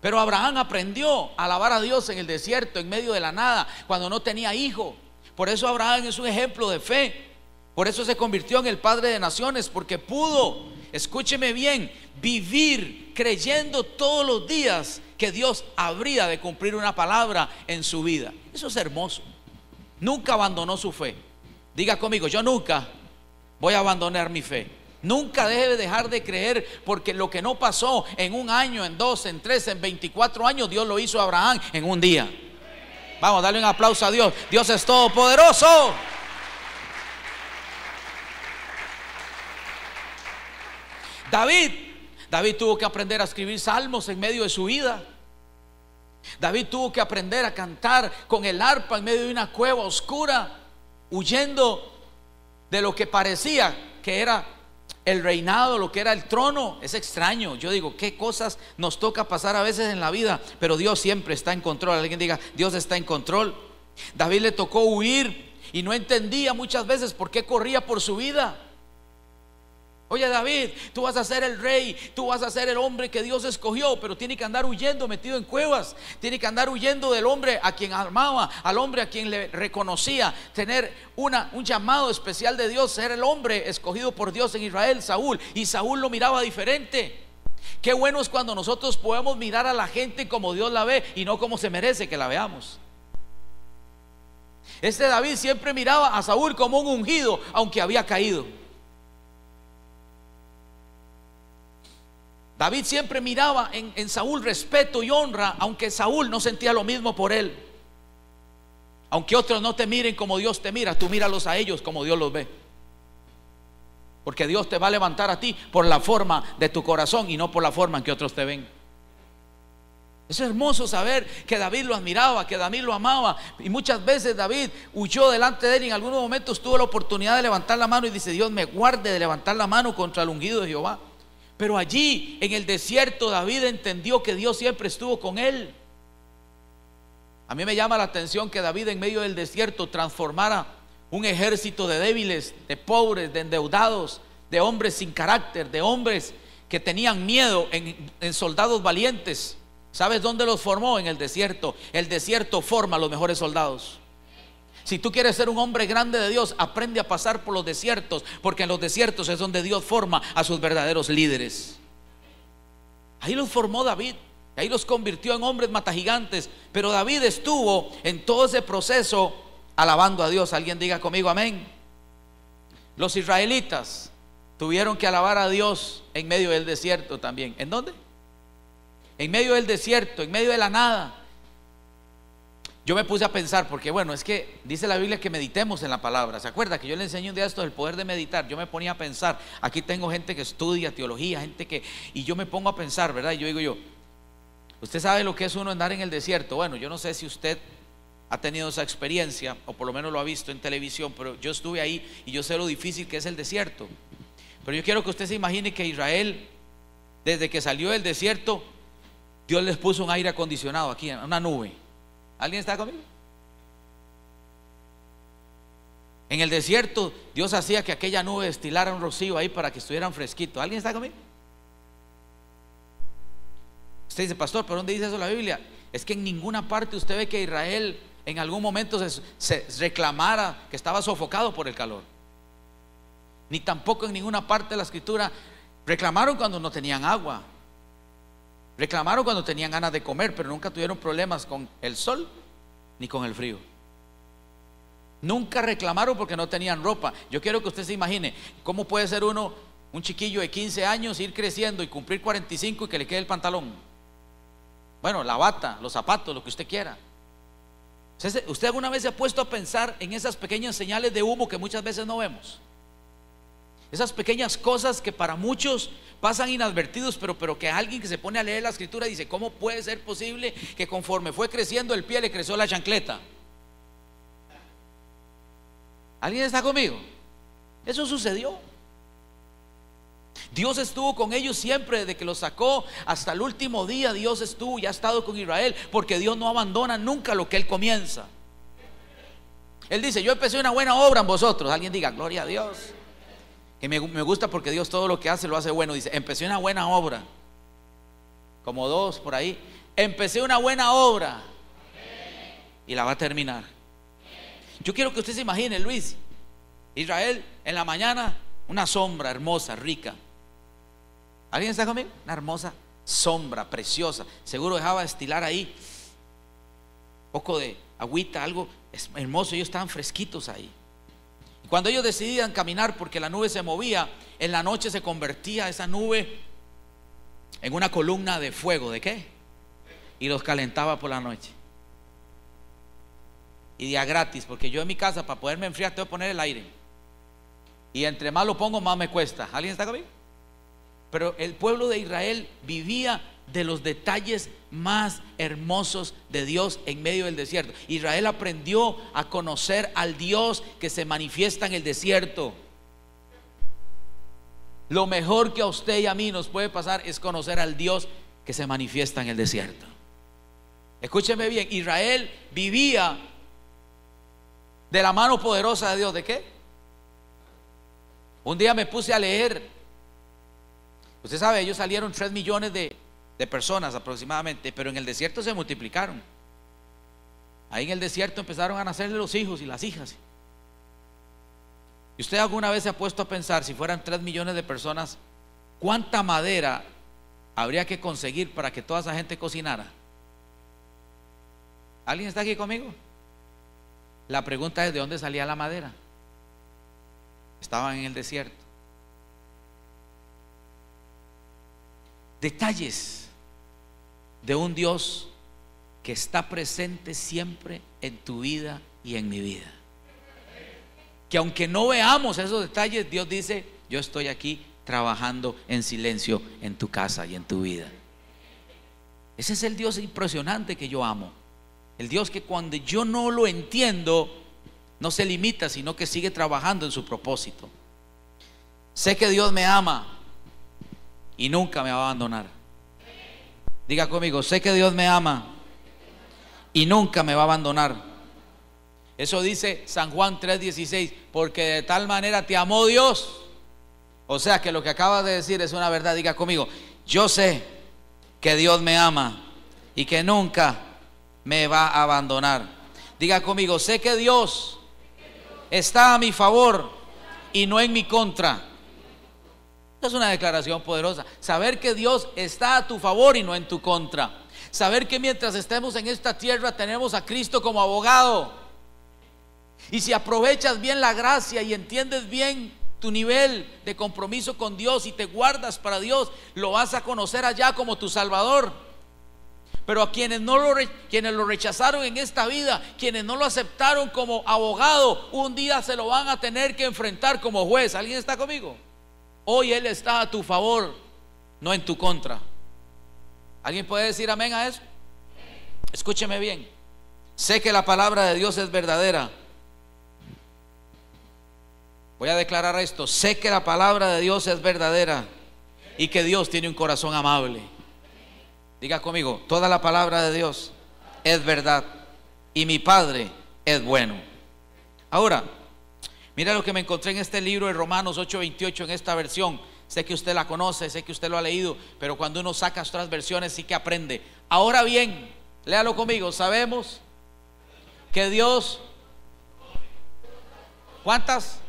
Pero Abraham aprendió a alabar a Dios en el desierto, en medio de la nada, cuando no tenía hijo. Por eso Abraham es un ejemplo de fe. Por eso se convirtió en el padre de naciones, porque pudo, escúcheme bien, vivir creyendo todos los días que Dios habría de cumplir una palabra en su vida. Eso es hermoso. Nunca abandonó su fe. Diga conmigo: yo nunca voy a abandonar mi fe. Nunca debe dejar de creer, porque lo que no pasó en un año, en 2, en 3, en 24 años, Dios lo hizo a Abraham en un día. Vamos, dale un aplauso a Dios. Dios es todopoderoso. David tuvo que aprender a escribir salmos en medio de su vida. David tuvo que aprender a cantar con el arpa en medio de una cueva oscura, huyendo de lo que parecía que era el reinado, lo que era el trono. Es extraño. Yo digo, qué cosas nos toca pasar a veces en la vida, pero Dios siempre está en control. Alguien diga: Dios está en control. David le tocó huir y no entendía muchas veces por qué corría por su vida. Oye, David, tú vas a ser el rey, tú vas a ser el hombre que Dios escogió, pero tiene que andar huyendo, metido en cuevas. Tiene que andar huyendo del hombre a quien amaba, al hombre a quien le reconocía, tener un llamado especial de Dios, ser el hombre escogido por Dios en Israel, Saúl. Y Saúl lo miraba diferente. Qué bueno es cuando nosotros podemos mirar a la gente como Dios la ve y no como se merece que la veamos. Este David siempre miraba a Saúl como un ungido, aunque había caído. David siempre miraba en Saúl respeto y honra, aunque Saúl no sentía lo mismo por él. Aunque otros no te miren como Dios te mira, tú míralos a ellos como Dios los ve. Porque Dios te va a levantar a ti por la forma de tu corazón y no por la forma en que otros te ven. Es hermoso saber que David lo admiraba, que David lo amaba. Y muchas veces David huyó delante de él y en algunos momentos tuvo la oportunidad de levantar la mano y dice: Dios me guarde de levantar la mano contra el ungido de Jehová. Pero allí en el desierto David entendió que Dios siempre estuvo con él. A mí me llama la atención que David en medio del desierto transformara un ejército de débiles, de pobres, de endeudados, de hombres sin carácter, de hombres que tenían miedo en soldados valientes. ¿Sabes dónde los formó? En el desierto. El desierto forma a los mejores soldados. Si tú quieres ser un hombre grande de Dios, aprende a pasar por los desiertos, porque en los desiertos es donde Dios forma a sus verdaderos líderes. Ahí los formó David. Y ahí los convirtió en hombres matagigantes. Pero David estuvo en todo ese proceso alabando a Dios. Alguien diga conmigo amén. Los israelitas tuvieron que alabar a Dios en medio del desierto también. ¿En dónde? En medio del desierto, en medio de la nada. Yo me puse a pensar, porque bueno, es que dice la Biblia que meditemos en la palabra. ¿Se acuerda que yo le enseñé un día esto del poder de meditar? Yo me ponía a pensar. Aquí tengo gente que estudia teología, gente que... Y yo me pongo a pensar, ¿verdad? Y yo digo usted sabe lo que es uno andar en el desierto. Bueno, yo no sé si usted ha tenido esa experiencia, o por lo menos lo ha visto en televisión, pero yo estuve ahí y yo sé lo difícil que es el desierto. Pero yo quiero que usted se imagine que Israel, desde que salió del desierto, Dios les puso un aire acondicionado aquí, una nube. ¿Alguien está conmigo? En el desierto Dios hacía que aquella nube destilara un rocío ahí para que estuvieran fresquitos. ¿Alguien está conmigo? Usted dice, pastor, ¿pero dónde dice eso la Biblia? Es que en ninguna parte usted ve que Israel en algún momento se reclamara que estaba sofocado por el calor. Ni tampoco en ninguna parte de la escritura reclamaron cuando no tenían agua. Reclamaron cuando tenían ganas de comer, pero nunca tuvieron problemas con el sol ni con el frío. Nunca reclamaron porque no tenían ropa. Yo quiero que usted se imagine cómo puede ser uno, un chiquillo de 15 años, ir creciendo y cumplir 45 y que le quede el pantalón, bueno, la bata, los zapatos, lo que usted quiera. ¿Usted alguna vez se ha puesto a pensar en esas pequeñas señales de humo que muchas veces no vemos? Esas pequeñas cosas que para muchos pasan inadvertidos, pero que alguien que se pone a leer la escritura dice, ¿cómo puede ser posible que conforme fue creciendo el pie le creció la chancleta? ¿Alguien está conmigo? Eso sucedió. Dios estuvo con ellos siempre, desde que los sacó hasta el último día. Dios estuvo y ha estado con Israel, porque Dios no abandona nunca lo que Él comienza. Él dice, yo empecé una buena obra en vosotros. Alguien diga, gloria a Dios. Que me gusta porque Dios todo lo que hace lo hace bueno. Dice, empecé una buena obra. Como dos por ahí. Empecé una buena obra y la va a terminar. Yo quiero que usted se imagine, Luis, Israel en la mañana, una sombra hermosa, rica. ¿Alguien está conmigo? Una hermosa sombra, preciosa. Seguro dejaba estilar ahí un poco de agüita, algo hermoso. Ellos estaban fresquitos ahí. Y cuando ellos decidían caminar, porque la nube se movía, en la noche se convertía esa nube en una columna de fuego. ¿De qué? Y los calentaba por la noche. Y día gratis, porque yo en mi casa, para poderme enfriar, tengo que poner el aire. Y entre más lo pongo, más me cuesta. ¿Alguien está conmigo? Pero el pueblo de Israel vivía de los detalles más hermosos de Dios en medio del desierto. Israel aprendió a conocer al Dios que se manifiesta en el desierto. Lo mejor que a usted y a mí nos puede pasar es conocer al Dios que se manifiesta en el desierto. Escúcheme bien, Israel vivía de la mano poderosa de Dios. ¿De qué? Un día me puse a leer. Usted sabe, ellos salieron 3 millones de personas aproximadamente, pero en el desierto se multiplicaron. Ahí en el desierto empezaron a nacerle los hijos y las hijas. ¿Y usted alguna vez se ha puesto a pensar, si fueran 3 millones de personas, cuánta madera habría que conseguir para que toda esa gente cocinara? ¿Alguien está aquí conmigo? La pregunta es, ¿de dónde salía la madera? Estaban en el desierto. Detalles de un Dios que está presente siempre en tu vida y en mi vida. Que aunque no veamos esos detalles, Dios dice, yo estoy aquí trabajando en silencio en tu casa y en tu vida. Ese es el Dios impresionante que yo amo. El Dios que cuando yo no lo entiendo, no se limita, sino que sigue trabajando en su propósito. Sé que Dios me ama y nunca me va a abandonar. Diga conmigo, sé que Dios me ama y nunca me va a abandonar. Eso dice San Juan 3:16, porque de tal manera te amó Dios. O sea que lo que acabas de decir es una verdad. Diga conmigo, yo sé que Dios me ama y que nunca me va a abandonar. Diga conmigo, sé que Dios está a mi favor y no en mi contra. Esta es una declaración poderosa. Saber que Dios está a tu favor y no en tu contra. Saber que mientras estemos en esta tierra tenemos a Cristo como abogado. Y si aprovechas bien la gracia y entiendes bien tu nivel de compromiso con Dios y te guardas para Dios, lo vas a conocer allá como tu Salvador. Pero a quienes lo rechazaron en esta vida, quienes no lo aceptaron como abogado, un día se lo van a tener que enfrentar como juez. ¿Alguien está conmigo? Hoy Él está a tu favor, no en tu contra. ¿Alguien puede decir amén a eso? Escúcheme bien. Sé que la palabra de Dios es verdadera. Voy a declarar esto: sé que la palabra de Dios es verdadera y que Dios tiene un corazón amable. Diga conmigo: toda la palabra de Dios es verdad y mi Padre es bueno. Ahora, mira lo que me encontré en este libro de Romanos 8:28, en esta versión. Sé que usted la conoce, sé que usted lo ha leído, pero cuando uno saca otras versiones sí que aprende. Ahora bien, léalo conmigo: sabemos que Dios, ¿cuántas?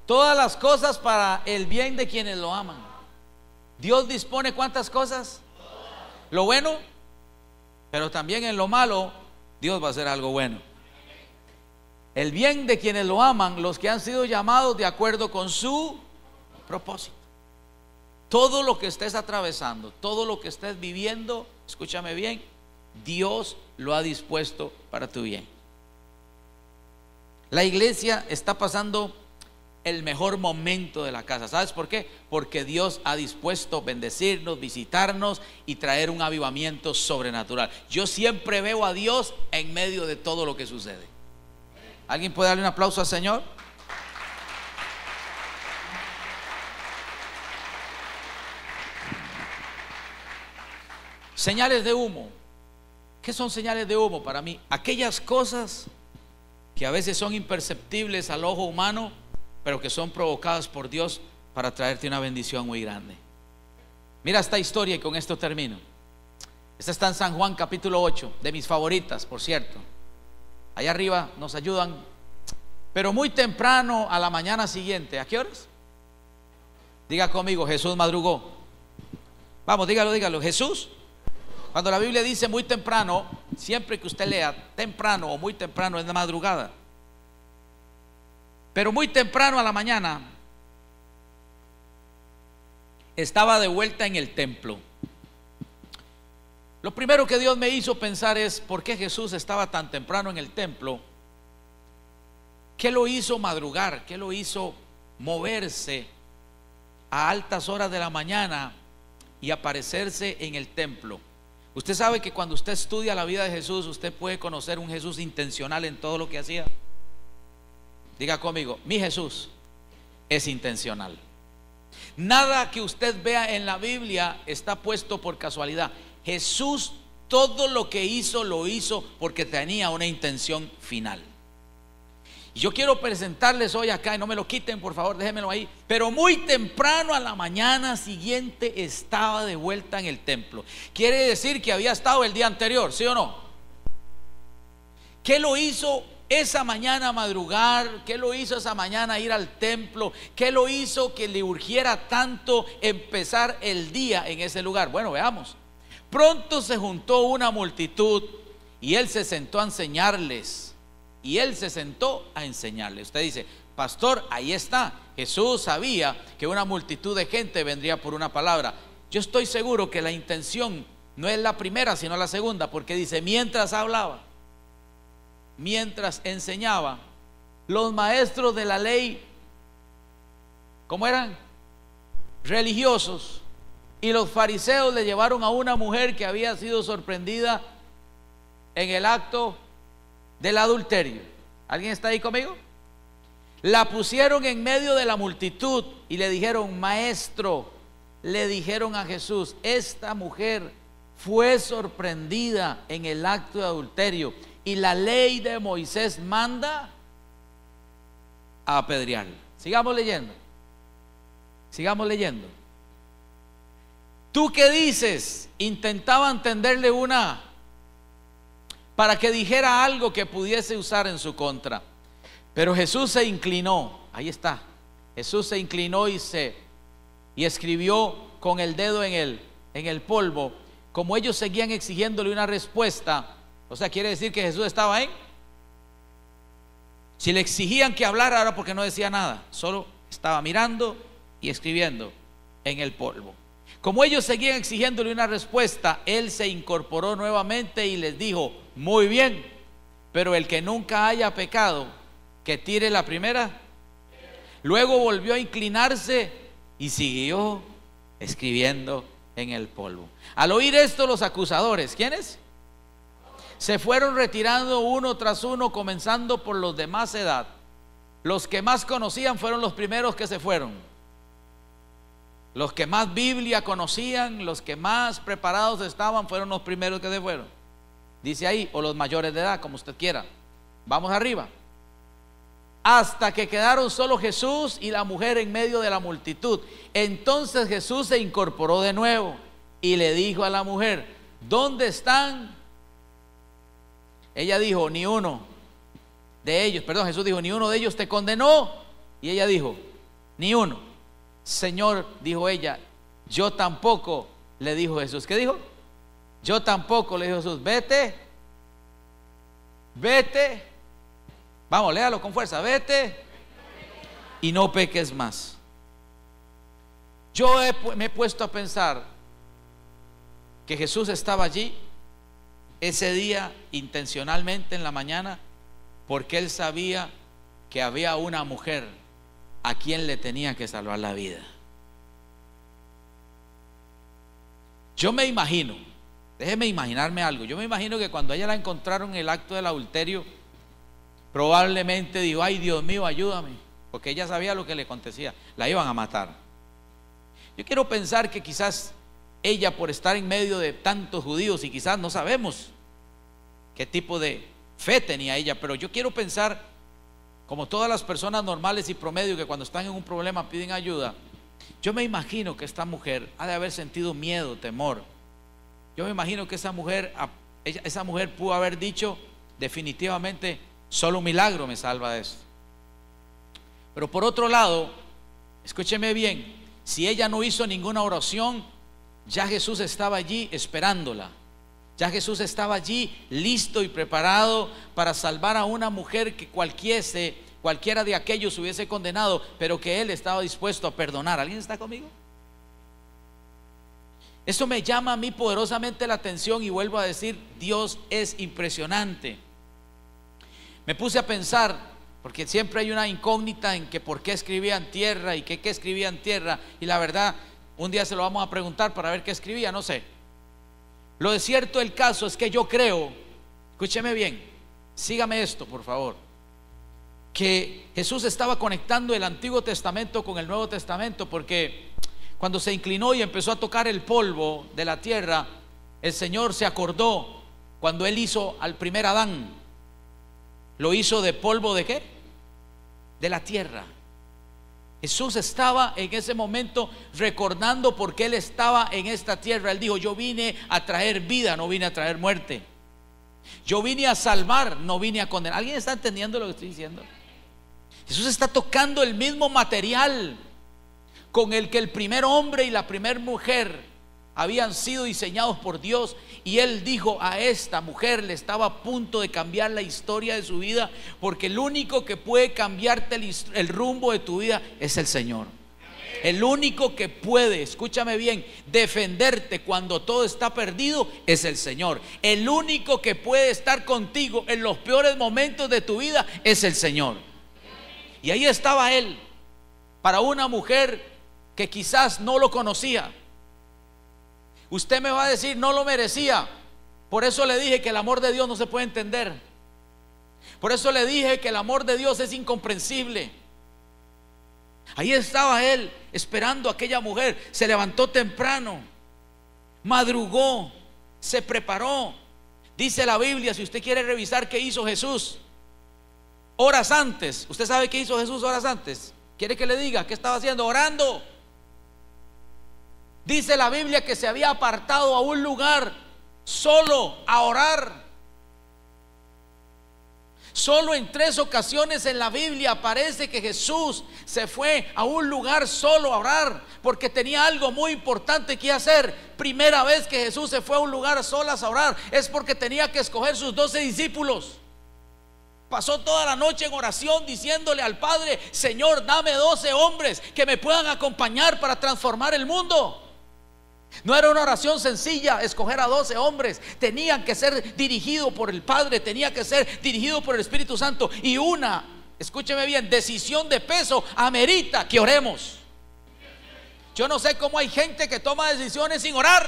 Todas las cosas para el bien de quienes lo aman. Dios dispone ¿cuántas cosas? Lo bueno, pero también en lo malo Dios va a hacer algo bueno. El bien de quienes lo aman, los que han sido llamados de acuerdo con su propósito. Todo lo que estés atravesando, todo lo que estés viviendo, escúchame bien, Dios lo ha dispuesto para tu bien. La iglesia está pasando el mejor momento de la casa. ¿Sabes por qué? Porque Dios ha dispuesto bendecirnos, visitarnos y traer un avivamiento sobrenatural. Yo siempre veo a Dios en medio de todo lo que sucede. ¿Alguien puede darle un aplauso al Señor? Señales de humo. ¿Qué son señales de humo para mí? Aquellas cosas que a veces son imperceptibles al ojo humano, pero que son provocadas por Dios para traerte una bendición muy grande. Mira esta historia y con esto termino. Esta está en San Juan capítulo 8, de mis favoritas, por cierto. Allá arriba nos ayudan. Pero muy temprano a la mañana siguiente, ¿a qué horas? Diga conmigo: Jesús madrugó. Vamos, dígalo. Jesús. Cuando la Biblia dice muy temprano, siempre que usted lea temprano o muy temprano, es de madrugada. Pero muy temprano a la mañana estaba de vuelta en el templo. Lo primero que Dios me hizo pensar es: ¿por qué Jesús estaba tan temprano en el templo? ¿Qué lo hizo madrugar? ¿Qué lo hizo moverse a altas horas de la mañana y aparecerse en el templo? Usted sabe que cuando usted estudia la vida de Jesús, usted puede conocer un Jesús intencional en todo lo que hacía. Diga conmigo: mi Jesús es intencional. Nada que usted vea en la Biblia está puesto por casualidad. Jesús, todo lo que hizo, lo hizo porque tenía una intención final. Y yo quiero presentarles hoy acá, y no me lo quiten por favor, déjenmelo ahí. Pero muy temprano a la mañana siguiente estaba de vuelta en el templo. Quiere decir que había estado el día anterior, ¿sí o no? ¿Qué lo hizo esa mañana madrugar? ¿Qué lo hizo esa mañana ir al templo? ¿Qué lo hizo que le urgiera tanto empezar el día en ese lugar? Bueno, veamos. Pronto se juntó una multitud y él se sentó a enseñarles. Usted dice: pastor, ahí está. Jesús sabía que una multitud de gente vendría por una palabra. Yo estoy seguro que la intención no es la primera sino la segunda, porque dice: mientras hablaba, mientras enseñaba, los maestros de la ley, ¿cómo eran? Religiosos, y los fariseos le llevaron a una mujer que había sido sorprendida en el acto del adulterio. ¿Alguien está ahí conmigo? La pusieron en medio de la multitud y le dijeron: maestro, le dijeron a Jesús, esta mujer fue sorprendida en el acto de adulterio y la ley de Moisés manda a apedrearla. Sigamos leyendo. ¿Tú qué dices? Intentaban tenderle para que dijera algo que pudiese usar en su contra. Pero Jesús se inclinó. Ahí está. Jesús se inclinó y escribió con el dedo en el polvo. como ellos seguían exigiéndole una respuesta, o sea, quiere decir que Jesús estaba ahí. Si le exigían que hablara, era porque no decía nada, solo estaba mirando y escribiendo en el polvo. Como ellos seguían exigiéndole una respuesta, él se incorporó nuevamente y les dijo: muy bien, pero el que nunca haya pecado, que tire la primera. Luego volvió a inclinarse y siguió escribiendo en el polvo. Al oír esto, los acusadores, ¿quiénes? Se fueron retirando uno tras uno, comenzando por los de más edad. Los que más conocían fueron los primeros que se fueron. Los que más Biblia conocían, los que más preparados estaban, fueron los primeros que se fueron. Dice ahí, o los mayores de edad, como usted quiera. Vamos arriba. Hasta que quedaron solo Jesús y la mujer en medio de la multitud. Entonces Jesús se incorporó de nuevo y le dijo a la mujer: ¿dónde están? Ella dijo: ni uno de ellos, perdón, Jesús dijo: ni uno de ellos te condenó. Y ella dijo: ni uno. Señor, dijo ella, yo tampoco. Le dijo Jesús, ¿qué dijo? Yo tampoco, le dijo Jesús, vete, vete. Vamos, léalo con fuerza, vete y no peques más. Yo me he puesto a pensar que Jesús estaba allí ese día intencionalmente en la mañana, porque él sabía que había una mujer a quien le tenía que salvar la vida. Yo me imagino, déjeme imaginarme algo, yo me imagino que cuando a ella la encontraron en el acto del adulterio, probablemente dijo: ay, Dios mío, ayúdame, porque ella sabía lo que le acontecía, la iban a matar. Yo quiero pensar que quizás ella, por estar en medio de tantos judíos, y quizás no sabemos qué tipo de fe tenía ella, pero yo quiero pensar, como todas las personas normales y promedio que cuando están en un problema piden ayuda, yo me imagino que esta mujer ha de haber sentido miedo, temor. Yo me imagino que esa mujer pudo haber dicho: definitivamente solo un milagro me salva de esto. Pero por otro lado, escúcheme bien, si ella no hizo ninguna oración, ya Jesús estaba allí esperándola. Ya Jesús estaba allí listo y preparado para salvar a una mujer que cualquiera de aquellos hubiese condenado, pero que él estaba dispuesto a perdonar. ¿Alguien está conmigo? Eso me llama a mí poderosamente la atención y vuelvo a decir, Dios es impresionante. Me puse a pensar, porque siempre hay una incógnita en que por qué escribía en tierra y qué escribía en tierra, y la verdad, un día se lo vamos a preguntar para ver qué escribía, no sé. Lo de cierto del caso es que yo creo, escúcheme bien, sígame esto por favor, que Jesús estaba conectando el Antiguo Testamento con el Nuevo Testamento, porque cuando se inclinó y empezó a tocar el polvo de la tierra, el Señor se acordó cuando Él hizo al primer Adán. Lo hizo de polvo ¿de qué? De la tierra. Jesús estaba en ese momento recordando por qué Él estaba en esta tierra. Él dijo: yo vine a traer vida, no vine a traer muerte. Yo vine a salvar, no vine a condenar. ¿Alguien está entendiendo lo que estoy diciendo? Jesús está tocando el mismo material con el que el primer hombre y la primer mujer habían sido diseñados por Dios, y Él dijo: a esta mujer le estaba a punto de cambiar la historia de su vida, porque el único que puede cambiarte el rumbo de tu vida es el Señor. El único que puede, escúchame bien, defenderte cuando todo está perdido es el Señor. El único que puede estar contigo en los peores momentos de tu vida es el Señor. Y ahí estaba Él, para una mujer que quizás no lo conocía. Usted me va a decir: no lo merecía. Por eso le dije que el amor de Dios no se puede entender. Por eso le dije que el amor de Dios es incomprensible. Ahí estaba Él esperando a aquella mujer. Se levantó temprano, madrugó, se preparó. Dice la Biblia, si usted quiere revisar qué hizo Jesús horas antes. ¿Usted sabe qué hizo Jesús horas antes? ¿Quiere que le diga qué estaba haciendo? Orando. Dice la Biblia que se había apartado a un lugar solo a orar. Solo en 3 ocasiones en la Biblia aparece que Jesús se fue a un lugar solo a orar porque tenía algo muy importante que hacer. Primera vez que Jesús se fue a un lugar a solas a orar es porque tenía que escoger sus 12 discípulos. Pasó toda la noche en oración diciéndole al Padre: Señor, dame 12 hombres que me puedan acompañar para transformar el mundo. No era una oración sencilla escoger a 12 hombres. Tenían que ser dirigidos por el Padre, tenía que ser dirigidos por el Espíritu Santo. Y una, escúcheme bien, decisión de peso amerita que oremos. Yo no sé cómo hay gente que toma decisiones sin orar.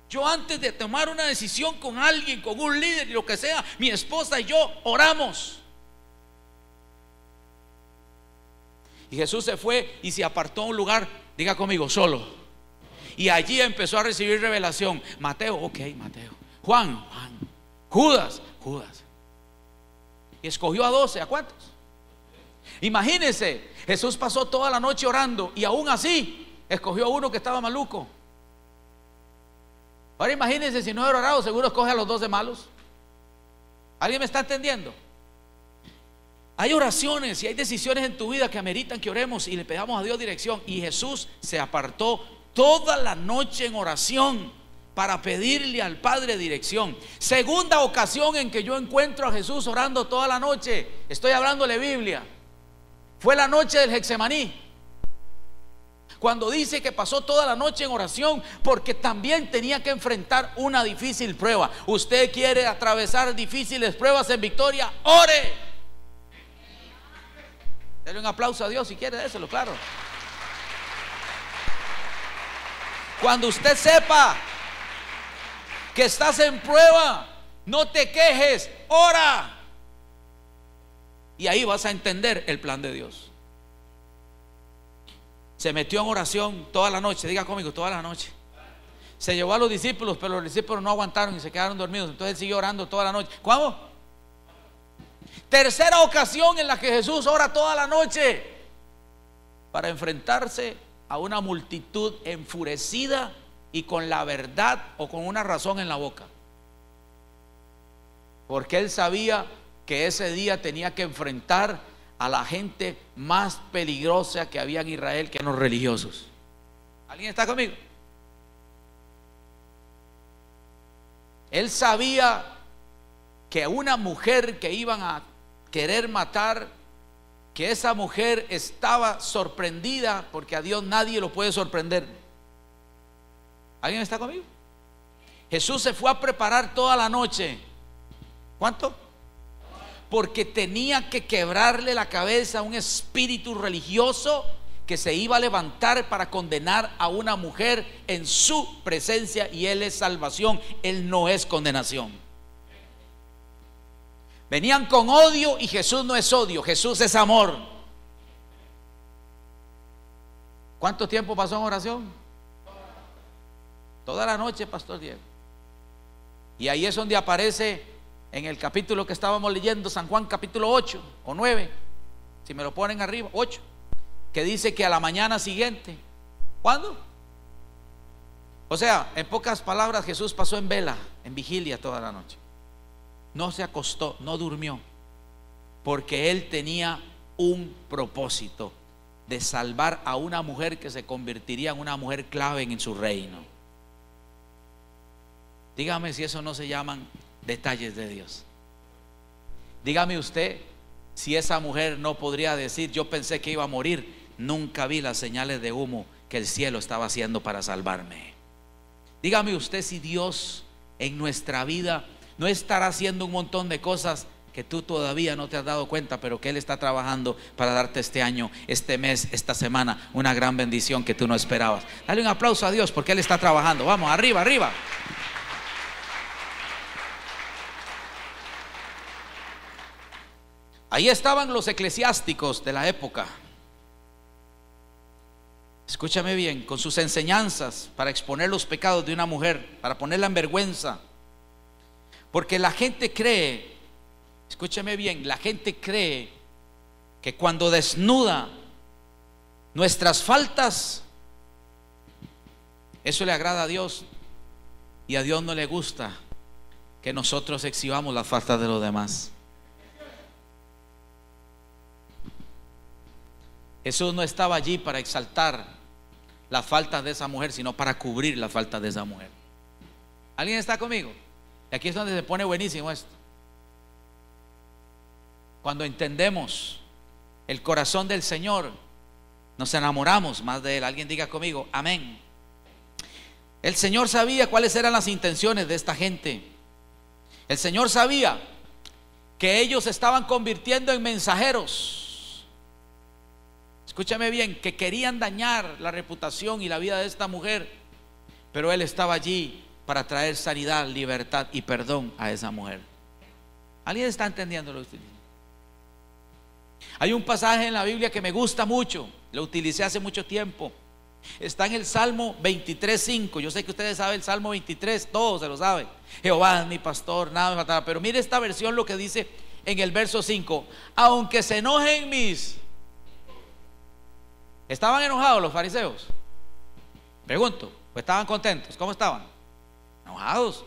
Yo, antes de tomar una decisión con alguien, con un líder y lo que sea, mi esposa y yo oramos. Y Jesús se fue y se apartó a un lugar, diga conmigo, solo. Y allí empezó a recibir revelación. Mateo, ok, Mateo. Juan, Judas. Y escogió a 12, ¿a cuántos? Imagínense, Jesús pasó toda la noche orando y aún así escogió a uno que estaba maluco. Ahora imagínense, si no hubiera orado, seguro escoge a los 12 malos. ¿Alguien me está entendiendo? Hay oraciones y hay decisiones en tu vida que ameritan que oremos y le pedamos a Dios dirección. Y Jesús se apartó toda la noche en oración para pedirle al Padre dirección. Segunda ocasión en que yo encuentro a Jesús orando toda la noche, estoy hablándole Biblia, fue la noche del Getsemaní, cuando dice que pasó toda la noche en oración porque también tenía que enfrentar una difícil prueba. Usted quiere atravesar difíciles pruebas en victoria, ore. Dale un aplauso a Dios si quiere, déselo, claro. Cuando usted sepa que estás en prueba, no te quejes, ora. Y ahí vas a entender el plan de Dios. Se metió en oración toda la noche, diga conmigo, toda la noche. Se llevó a los discípulos, pero los discípulos no aguantaron y se quedaron dormidos. Entonces él siguió orando toda la noche. ¿Cómo? Tercera ocasión en la que Jesús ora toda la noche para enfrentarse a una multitud enfurecida y con la verdad o con una razón en la boca, porque él sabía que ese día tenía que enfrentar a la gente más peligrosa que había en Israel, que eran los religiosos. ¿Alguien está conmigo? Él sabía que una mujer que iban a querer matar, que esa mujer estaba sorprendida, porque a Dios nadie lo puede sorprender. ¿Alguien está conmigo? Jesús se fue a preparar toda la noche. ¿Cuánto? Porque tenía que quebrarle la cabeza a un espíritu religioso que se iba a levantar para condenar a una mujer en su presencia, y él es salvación, él no es condenación. Venían con odio y Jesús no es odio, Jesús es amor. ¿Cuánto tiempo pasó en oración? Toda la noche, Pastor Diego. Y ahí es donde aparece en el capítulo que estábamos leyendo, San Juan capítulo 8 o 9, si me lo ponen arriba, 8, que dice que a la mañana siguiente, ¿cuándo? O sea, en pocas palabras, Jesús pasó en vela, en vigilia toda la noche. No se acostó, no durmió, porque él tenía un propósito de salvar a una mujer que se convertiría en una mujer clave en su reino. Dígame si eso no se llaman detalles de Dios. Dígame usted si esa mujer no podría decir: yo pensé que iba a morir, nunca vi las señales de humo que el cielo estaba haciendo para salvarme. Dígame usted si Dios en nuestra vida no estará haciendo un montón de cosas que tú todavía no te has dado cuenta, pero que Él está trabajando para darte este año, este mes, esta semana, una gran bendición que tú no esperabas. Dale un aplauso a Dios porque Él está trabajando. Vamos, arriba, arriba. Ahí estaban los eclesiásticos de la época. Escúchame bien, con sus enseñanzas para exponer los pecados de una mujer, para ponerla en vergüenza. Porque la gente cree, escúchame bien, la gente cree que cuando desnuda nuestras faltas, eso le agrada a Dios, y a Dios no le gusta que nosotros exhibamos las faltas de los demás. Jesús no estaba allí para exaltar las faltas de esa mujer, sino para cubrir las faltas de esa mujer. ¿Alguien está conmigo? Y aquí es donde se pone buenísimo esto. Cuando entendemos el corazón del Señor, nos enamoramos más de Él. Alguien diga conmigo, amén. El Señor sabía cuáles eran las intenciones de esta gente. El Señor sabía que ellos se estaban convirtiendo en mensajeros. Escúchame bien, que querían dañar la reputación y la vida de esta mujer, pero Él estaba allí para traer sanidad, libertad y perdón a esa mujer. ¿Alguien está entendiendo lo que estoy diciendo? Hay un pasaje en la Biblia que me gusta mucho, lo utilicé hace mucho tiempo. Está en el Salmo 23:5. Yo sé que ustedes saben el Salmo 23, todos se lo saben. Jehová es mi pastor, nada me faltará. Pero mire esta versión, lo que dice en el verso 5: aunque se enojen mis... ¿Estaban enojados los fariseos? Pregunto, ¿o estaban contentos? ¿Cómo estaban? Enojados.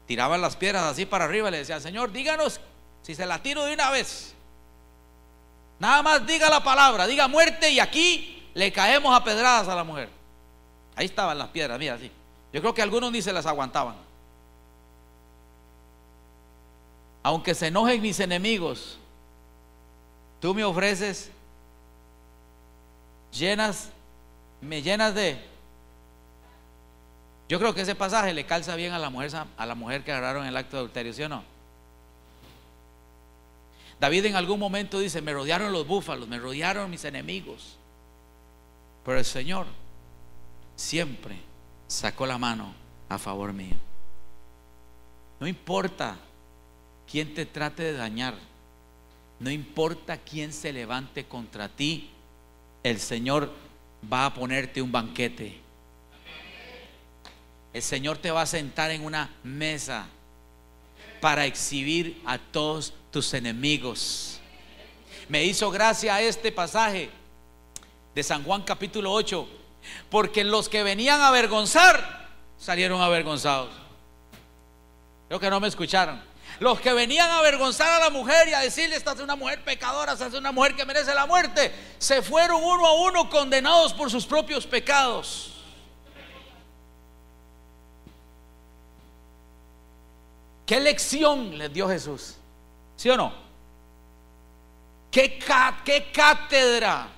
Tiraban las piedras así para arriba y le decían: Señor, díganos si se la tiro de una vez. Nada más diga la palabra, diga muerte, y aquí le caemos a pedradas a la mujer. Ahí estaban las piedras, mira así. Yo creo que algunos ni se las aguantaban. Aunque se enojen mis enemigos, tú me ofreces, me llenas de... Yo creo que ese pasaje le calza bien a la mujer que agarraron en el acto de adulterio, ¿sí o no? David en algún momento dice: me rodearon los búfalos, me rodearon mis enemigos, pero el Señor siempre sacó la mano a favor mío. No importa quién te trate de dañar, no importa quién se levante contra ti, el Señor va a ponerte un banquete. El Señor te va a sentar en una mesa para exhibir a todos tus enemigos. Me hizo gracia este pasaje de San Juan capítulo 8, porque los que venían a avergonzar salieron avergonzados. Creo que no me escucharon. Los que venían a avergonzar a la mujer y a decirle: esta es una mujer pecadora, esta es una mujer que merece la muerte, se fueron uno a uno condenados por sus propios pecados. ¿Qué lección les dio Jesús? ¿Sí o no? ¿Qué cátedra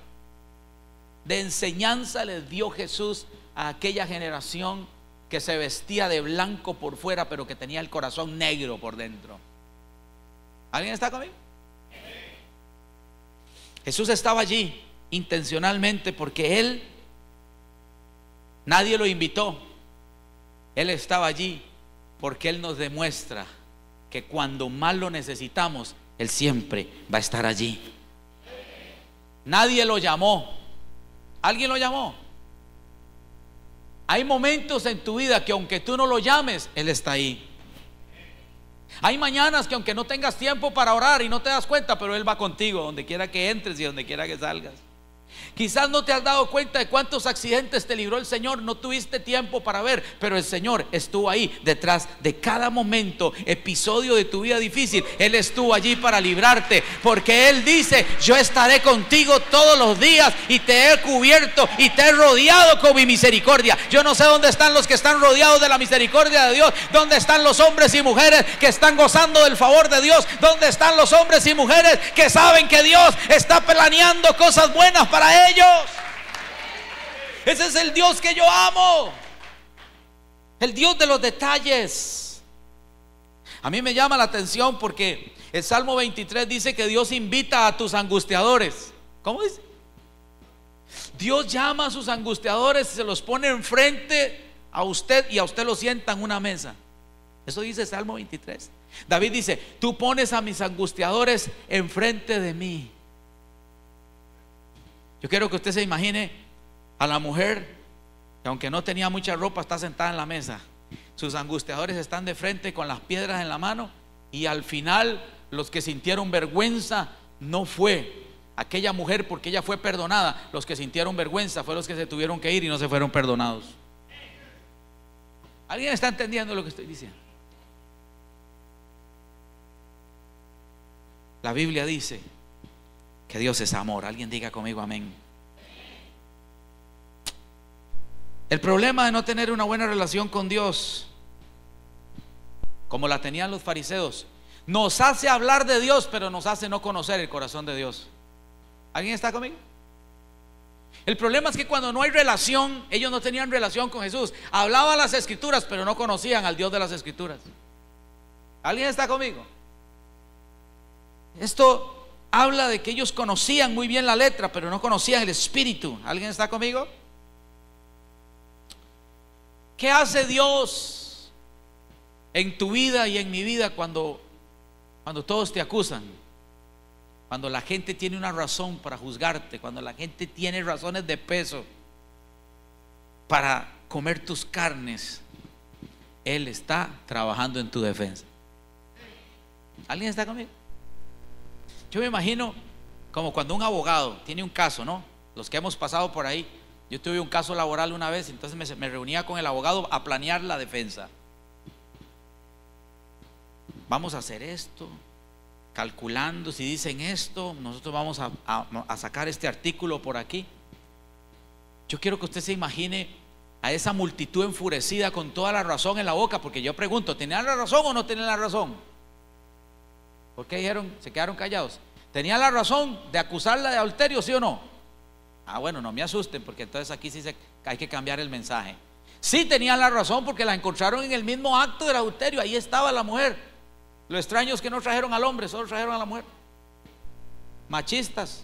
de enseñanza les dio Jesús a aquella generación que se vestía de blanco por fuera, pero que tenía el corazón negro por dentro? ¿Alguien está conmigo? Jesús estaba allí intencionalmente porque nadie lo invitó. Él estaba allí porque Él nos demuestra que cuando más lo necesitamos, Él siempre va a estar allí. Nadie lo llamó. ¿Alguien lo llamó? Hay momentos en tu vida que aunque tú no lo llames, Él está ahí. Hay mañanas que aunque no tengas tiempo para orar y no te das cuenta, pero Él va contigo donde quiera que entres y donde quiera que salgas. Quizás no te has dado cuenta de cuántos accidentes te libró el Señor, no tuviste tiempo para ver, pero el Señor estuvo ahí detrás de cada momento, episodio de tu vida difícil. Él estuvo allí para librarte, porque Él dice: yo estaré contigo todos los días y te he cubierto y te he rodeado con mi misericordia. Yo no sé dónde están los que están rodeados de la misericordia de Dios, dónde están los hombres y mujeres que están gozando del favor de Dios, dónde están los hombres y mujeres que saben que Dios está planeando cosas buenas para ellos. Ese es el Dios que yo amo, el Dios de los detalles. A mí me llama la atención porque el Salmo 23 dice que Dios invita a tus angustiadores. ¿Cómo dice? Dios llama a sus angustiadores y se los pone enfrente a usted, y a usted lo sienta en una mesa. Eso dice el Salmo 23. David dice: tú pones a mis angustiadores enfrente de mí. Yo quiero que usted se imagine a la mujer que, aunque no tenía mucha ropa, está sentada en la mesa. Sus angustiadores están de frente con las piedras en la mano, y al final los que sintieron vergüenza no fue aquella mujer, porque ella fue perdonada. Los que sintieron vergüenza fueron los que se tuvieron que ir y no se fueron perdonados. ¿Alguien está entendiendo lo que estoy diciendo? La Biblia dice que Dios es amor. Alguien diga conmigo amén. El problema de no tener una buena relación con Dios, como la tenían los fariseos, nos hace hablar de Dios, pero nos hace no conocer el corazón de Dios. ¿Alguien está conmigo? El problema es que cuando no hay relación, ellos no tenían relación con Jesús. Hablaban las escrituras, pero no conocían al Dios de las escrituras. ¿Alguien está conmigo? Esto habla de que ellos conocían muy bien la letra, pero no conocían el espíritu. ¿Alguien está conmigo? ¿Qué hace Dios en tu vida y en mi vida cuando todos te acusan? Cuando la gente tiene una razón para juzgarte, cuando la gente tiene razones de peso para comer tus carnes, Él está trabajando en tu defensa. ¿Alguien está conmigo? Yo me imagino como cuando un abogado tiene un caso, ¿no? Los que hemos pasado por ahí. Yo tuve un caso laboral una vez, entonces me reunía con el abogado a planear la defensa. Vamos a hacer esto, calculando, si dicen esto, nosotros vamos a sacar este artículo por aquí. Yo quiero que usted se imagine a esa multitud enfurecida con toda la razón en la boca, porque yo pregunto, ¿tenían la razón o no tenían la razón? ¿Por qué se quedaron callados? ¿Tenían la razón de acusarla de adulterio, sí o no? Ah, bueno, no me asusten, porque entonces aquí sí hay que cambiar el mensaje. Sí tenían la razón, porque la encontraron en el mismo acto del adulterio. Ahí estaba la mujer. Lo extraño es que no trajeron al hombre, solo trajeron a la mujer. Machistas.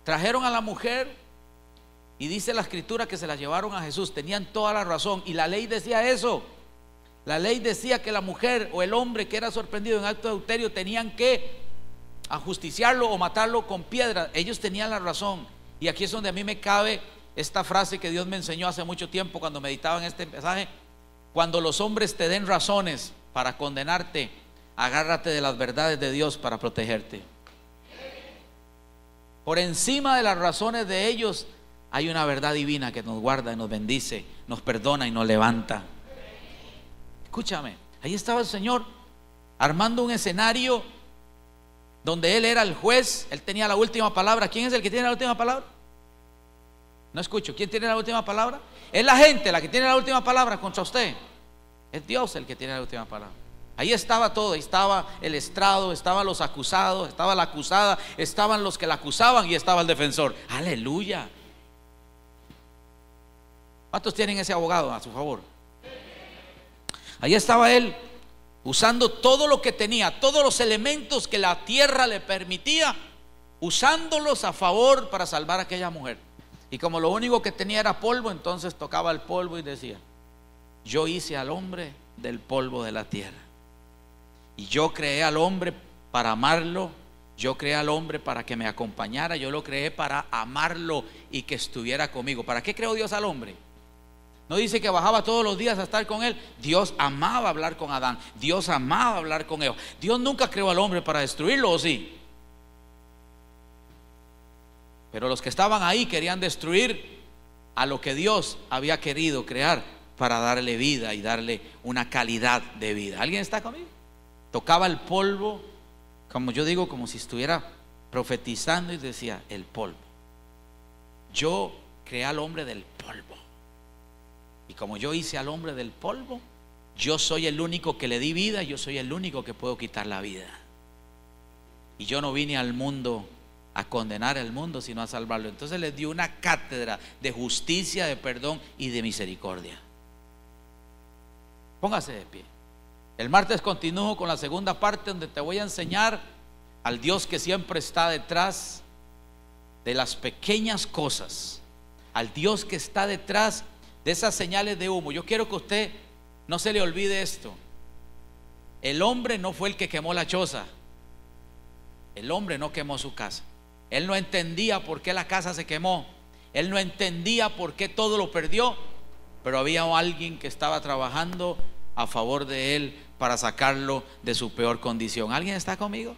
Trajeron a la mujer y dice la escritura que se la llevaron a Jesús. Tenían toda la razón y la ley decía eso. La ley decía que la mujer o el hombre que era sorprendido en acto de adulterio tenían que ajusticiarlo o matarlo con piedra. Ellos tenían la razón. Y aquí es donde a mí me cabe esta frase que Dios me enseñó hace mucho tiempo cuando meditaba en este mensaje: cuando los hombres te den razones para condenarte, agárrate de las verdades de Dios para protegerte. Por encima de las razones de ellos hay una verdad divina que nos guarda y nos bendice, nos perdona y nos levanta. Escúchame, ahí estaba el Señor armando un escenario donde Él era el juez, Él tenía la última palabra. ¿Quién es el que tiene la última palabra? No escucho. ¿Quién tiene la última palabra? Es la gente la que tiene la última palabra contra usted. Es Dios el que tiene la última palabra. Ahí estaba todo, ahí estaba el estrado, estaban los acusados, estaba la acusada, estaban los que la acusaban y estaba el defensor. Aleluya. ¿Cuántos tienen ese abogado a su favor? Ahí estaba él, usando todo lo que tenía, todos los elementos que la tierra le permitía, usándolos a favor para salvar a aquella mujer. Y como lo único que tenía era polvo, entonces tocaba el polvo y decía: yo hice al hombre del polvo de la tierra, y yo creé al hombre para amarlo, yo creé al hombre para que me acompañara, yo lo creé para amarlo y que estuviera conmigo. ¿Para qué creó Dios al hombre? No dice que bajaba todos los días a estar con él. Dios amaba hablar con Adán, Dios amaba hablar con Eva. Dios nunca creó al hombre para destruirlo, ¿o sí? Pero los que estaban ahí querían destruir a lo que Dios había querido crear para darle vida y darle una calidad de vida. ¿Alguien está conmigo? Tocaba el polvo, como yo digo, como si estuviera profetizando, y decía: el polvo. Yo creé al hombre del polvo. Y como yo hice al hombre del polvo, yo soy el único que le di vida, yo soy el único que puedo quitar la vida. Y yo no vine al mundo a condenar al mundo, sino a salvarlo. Entonces les dio una cátedra de justicia, de perdón y de misericordia. Póngase de pie. El martes continúo con la segunda parte, donde te voy a enseñar al Dios que siempre está detrás de las pequeñas cosas, al Dios que está detrás de esas señales de humo. Yo quiero que usted no se le olvide esto: el hombre no fue el que quemó la choza, el hombre no quemó su casa. Él no entendía por qué la casa se quemó, él no entendía por qué todo lo perdió, pero había alguien que estaba trabajando a favor de él para sacarlo de su peor condición. ¿Alguien está conmigo?